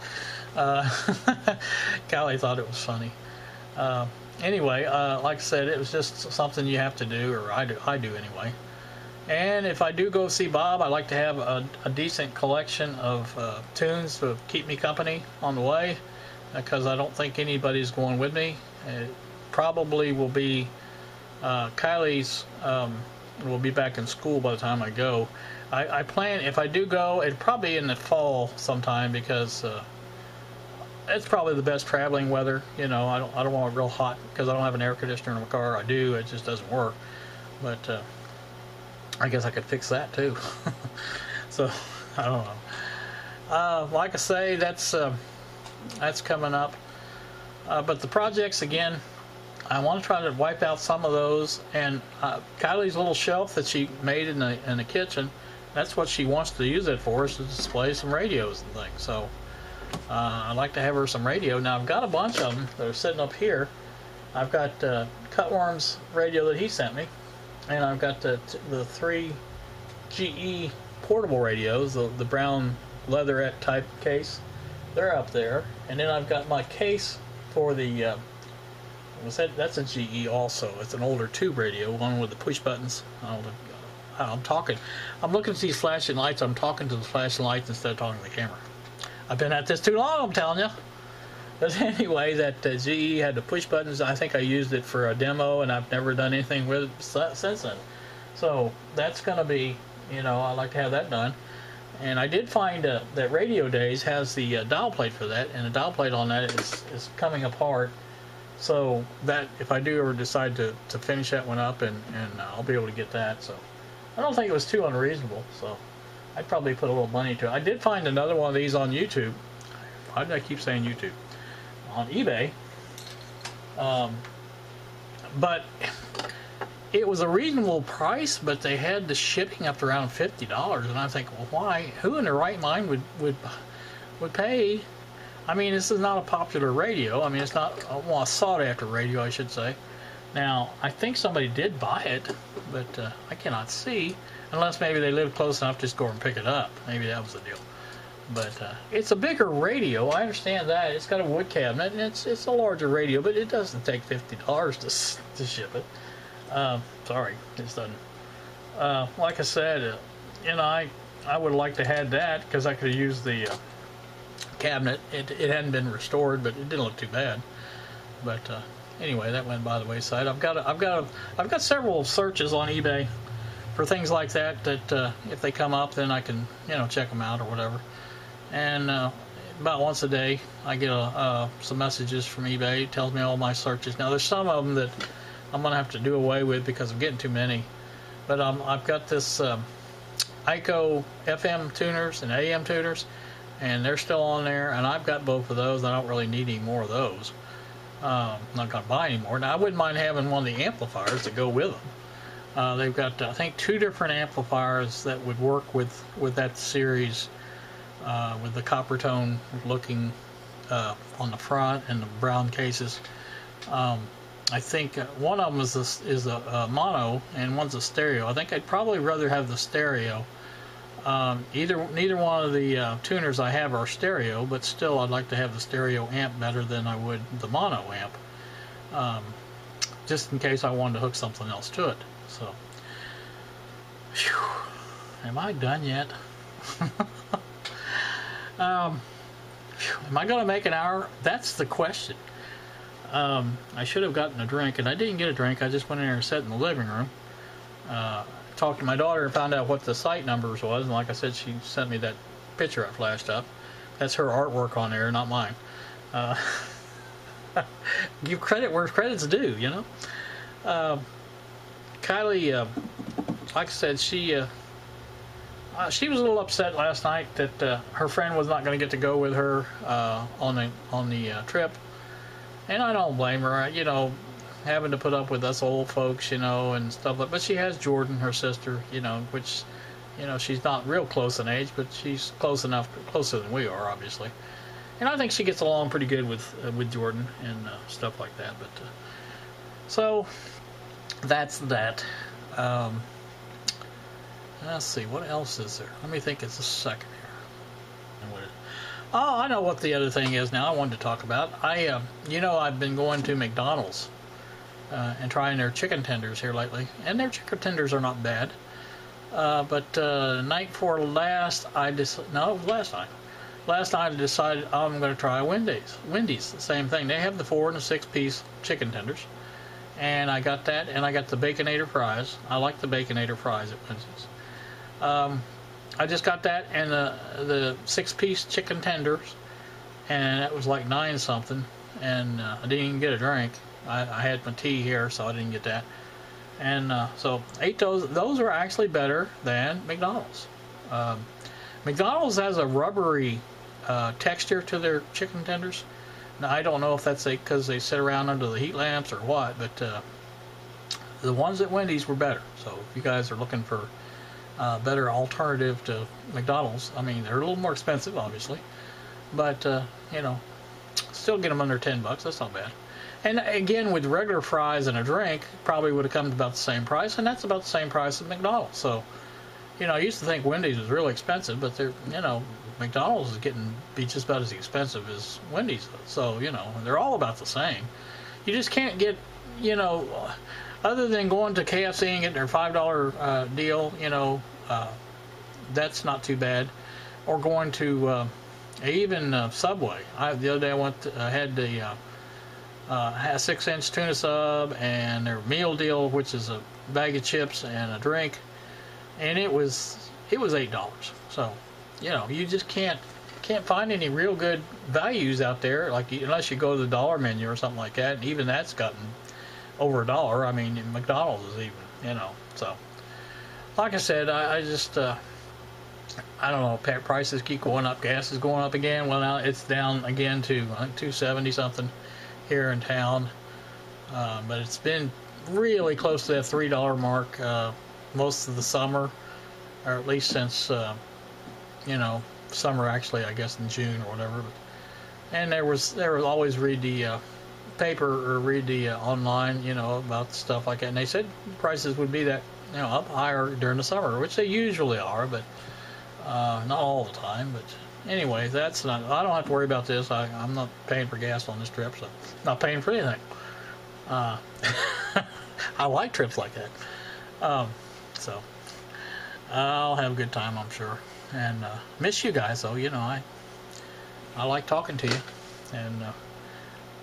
Callie thought it was funny. Anyway, like I said, it was just something you have to do, or I do anyway. And if I do go see Bob, I like to have a decent collection of tunes to keep me company on the way, because I don't think anybody's going with me. It probably will be Kylie's. Will be back in school by the time I go. I plan, if I do go, it'd probably be in the fall sometime, because it's probably the best traveling weather. I don't want it real hot because I don't have an air conditioner in my car. I do, it just doesn't work. But I guess I could fix that too. So I don't know. Like I say, that's coming up. But the projects, again, I want to try to wipe out some of those. And Kylie's little shelf that she made in the kitchen, that's what she wants to use it for, is to display some radios and things. So I'd like to have her some radio. Now, I've got a bunch of them that are sitting up here. I've got Cutworm's radio that he sent me, and I've got the 3 GE portable radios, the brown leatherette type case. They're up there. And then I've got my case for the that's a GE also. It's an older tube radio, one with the push buttons. I'm looking at these flashing lights. I'm talking to the flashing lights instead of talking to the camera. I've been at this too long, I'm telling you. But anyway, that GE had the push buttons. I think I used it for a demo, and I've never done anything with it since then. So that's going to be, I like to have that done. And I did find that Radio Days has the dial plate for that, and the dial plate on that is coming apart. So that if I do ever decide to finish that one up, and I'll be able to get that. So I don't think it was too unreasonable. So I'd probably put a little money to it. I did find another one of these on YouTube. Why did I keep saying YouTube? On eBay. But it was a reasonable price, but they had the shipping up to around $50, and I think, well, why? Who in their right mind would pay? I mean, this is not a popular radio. I mean, it's not a sought-after radio, I should say. Now, I think somebody did buy it, but I cannot see, unless maybe they lived close enough to just go and pick it up. Maybe that was the deal. But it's a bigger radio. I understand that. It's got a wood cabinet, and it's a larger radio, but it doesn't take $50 to ship it. Sorry, it doesn't. Like I said, I would like to have that because I could have used the cabinet. It hadn't been restored, but it didn't look too bad. But anyway, that went by the wayside. I've got several searches on eBay for things like that. That if they come up, then I can check them out or whatever. And about once a day, I get some messages from eBay. It tells me all my searches. Now, there's some of them that I'm going to have to do away with because I'm getting too many. But I've got this ICO FM tuners and AM tuners, and they're still on there. And I've got both of those. I don't really need any more of those. I'm not going to buy any more. Now, I wouldn't mind having one of the amplifiers to go with them. They've got, I think, 2 different amplifiers that would work with that series. With the copper tone looking on the front and the brown cases. I think one of them is a mono and one's a stereo. I think I'd probably rather have the stereo. Neither one of the tuners I have are stereo, but still I'd like to have the stereo amp better than I would the mono amp. Just in case I wanted to hook something else to it. So, whew, am I done yet? Am I going to make an hour? That's the question. I should have gotten a drink, and I didn't get a drink. I just went in there and sat in the living room. Talked to my daughter and found out what the site numbers was, and like I said, she sent me that picture I flashed up. That's her artwork on there, not mine. Give credit where credit's due, Kylie, like I said, she was a little upset last night that her friend was not going to get to go with her on the trip, and I don't blame her. Having to put up with us old folks, and stuff like. But she has Jordan, her sister, which, she's not real close in age, but she's closer than we are, obviously. And I think she gets along pretty good with Jordan and stuff like that. But so that's that. Let's see, what else is there? Let me think it's a second here. Oh, I know what the other thing is now I wanted to talk about. I've been going to McDonald's and trying their chicken tenders here lately. And their chicken tenders are not bad. But night before last, it was last night. Last night I decided I'm going to try Wendy's. Wendy's, the same thing. They have the 4- and 6-piece chicken tenders. And I got that, and I got the Baconator fries. I like the Baconator fries at Wendy's. I just got that and the 6-piece chicken tenders, and that was like $9 something, and I didn't even get a drink. I had my tea here, so I didn't get that. And so ate those. Those were actually better than McDonald's. McDonald's has a rubbery texture to their chicken tenders. Now I don't know if that's because they sit around under the heat lamps or what, but the ones at Wendy's were better. So if you guys are looking for better alternative to McDonald's. I mean, they're a little more expensive, obviously, but still get them under $10. That's not bad. And again, with regular fries and a drink, probably would have come to about the same price, and that's about the same price as McDonald's. So, I used to think Wendy's was really expensive, but McDonald's is getting be just about as expensive as Wendy's. So, they're all about the same. You just can't get, other than going to KFC and getting their $5 deal, that's not too bad. Or going to even Subway. The other day I had the had a 6-inch tuna sub and their meal deal, which is a bag of chips and a drink, and it was $8. So you just can't find any real good values out there, like unless you go to the dollar menu or something like that, and even that's gotten over $1. I mean, McDonald's is even, you know. So, like I said, I just I don't know. Prices keep going up. Gas is going up again. Well, now it's down again to I think 270 something here in town, but it's been really close to that $3 mark most of the summer, or at least since you know, summer actually, I guess in June or whatever. But, and there was always read the paper or read the online, you know, about stuff like that, and they said prices would be that, you know, up higher during the summer, which they usually are, but not all the time. But anyway, that's not. I don't have to worry about this. I'm not paying for gas on this trip, so not paying for anything. I like trips like that. So I'll have a good time, I'm sure. And miss you guys, though. You know, I like talking to you, and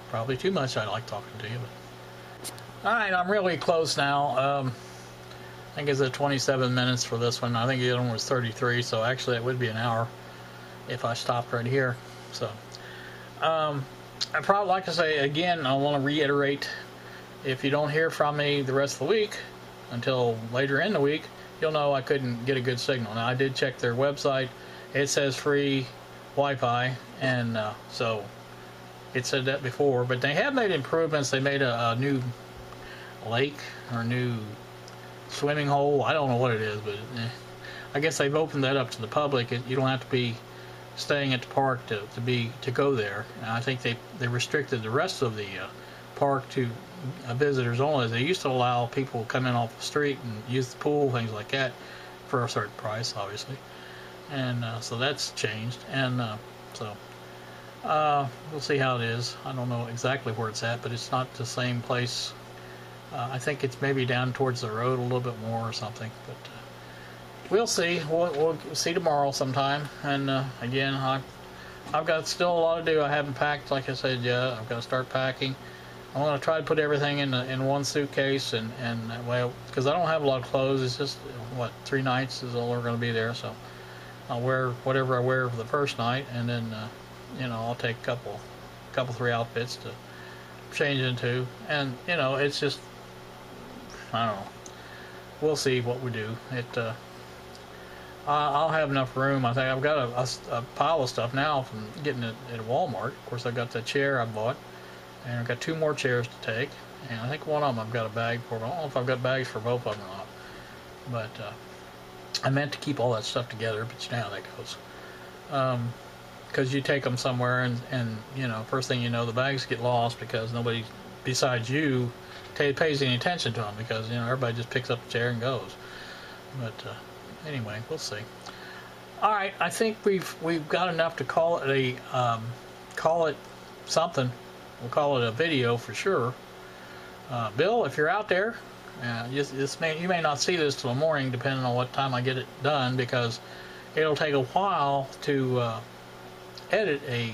probably too much. I like talking to you. But all right, I'm really close now. I think it's at 27 minutes for this one. I think the other one was 33, so actually it would be an hour if I stopped right here. So I probably, like to say again, I want to reiterate, if you don't hear from me the rest of the week until later in the week, you'll know I couldn't get a good signal. Now, I did check their website. It says free Wi-Fi, and so it said that before, but they have made improvements. They made a new lake or new swimming hole. I don't know what it is, but I guess they've opened that up to the public. You don't have to be staying at the park to go there. And I think they restricted the rest of the park to visitors only. They used to allow people to come in off the street and use the pool, things like that, for a certain price, obviously. And so that's changed. And so we'll see how it is. I don't know exactly where it's at, but it's not the same place. I think it's maybe down towards the road a little bit more or something, but we'll see. We'll see tomorrow sometime. And again, I've got still a lot to do. I haven't packed, like I said, yet. I've got to start packing. I'm going to try to put everything in one suitcase, and that way, because I don't have a lot of clothes. It's just, what, 3 nights is all we're going to be there, so I'll wear whatever I wear for the first night, and then you know, I'll take a couple 3 outfits to change into, and you know, it's just, I don't know. We'll see what we do. I'll have enough room. I think I've got a pile of stuff now from getting it at Walmart. Of course, I've got the chair I bought, and I've got 2 more chairs to take, and I think one of them I've got a bag for. I don't know if I've got bags for both of them or not, but I meant to keep all that stuff together, but you know how that goes. Because you take them somewhere, and you know, first thing you know, the bags get lost because nobody besides you pays any attention to them, because you know, everybody just picks up the chair and goes. But anyway, we'll see. All right, I think we've got enough to call it something. We'll call it a video for sure. Bill, if you're out there, you may not see this till the morning, depending on what time I get it done, because it'll take a while to edit a.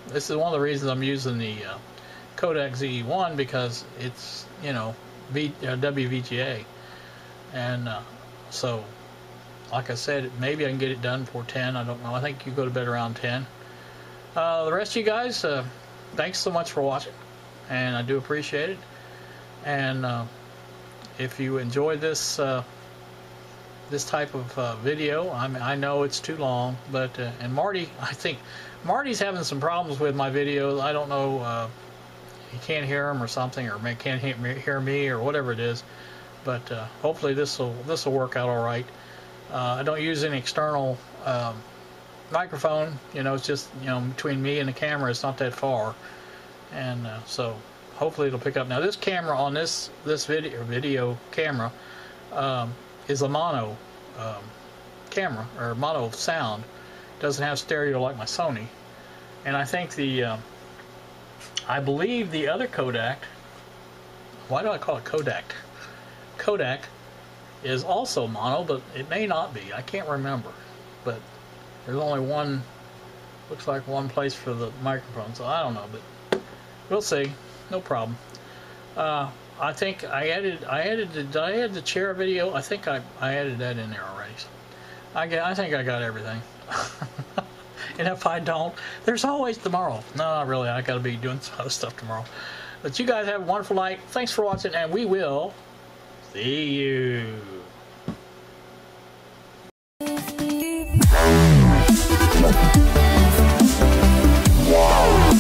This is one of the reasons I'm using the Kodak ZE1, because it's, you know, WVGA, and so like I said, maybe I can get it done before 10. I don't know. I think you go to bed around 10. The rest of you guys, thanks so much for watching, and I do appreciate it. And if you enjoyed this this type of video, I know it's too long, but and Marty, I think Marty's having some problems with my videos. I don't know, he can't hear them or something, or can't hear me, or whatever it is. But hopefully this will work out all right. I don't use any external microphone. You know, it's just, you know, between me and the camera, it's not that far, and so hopefully it'll pick up. Now this camera on this video camera is a mono camera, or mono sound. Doesn't have stereo like my Sony. And I think I believe the other Kodak, why do I call it Kodak? Kodak is also mono, but it may not be. I can't remember. But there's only one, looks like one place for the microphone, so I don't know, but we'll see. No problem. I think I added did I add the chair video? I think I added that in there already. So I think I got everything. And if I don't, there's always tomorrow. No, not really. I got to be doing some other stuff tomorrow. But you guys have a wonderful night. Thanks for watching, and we will see you. Wow.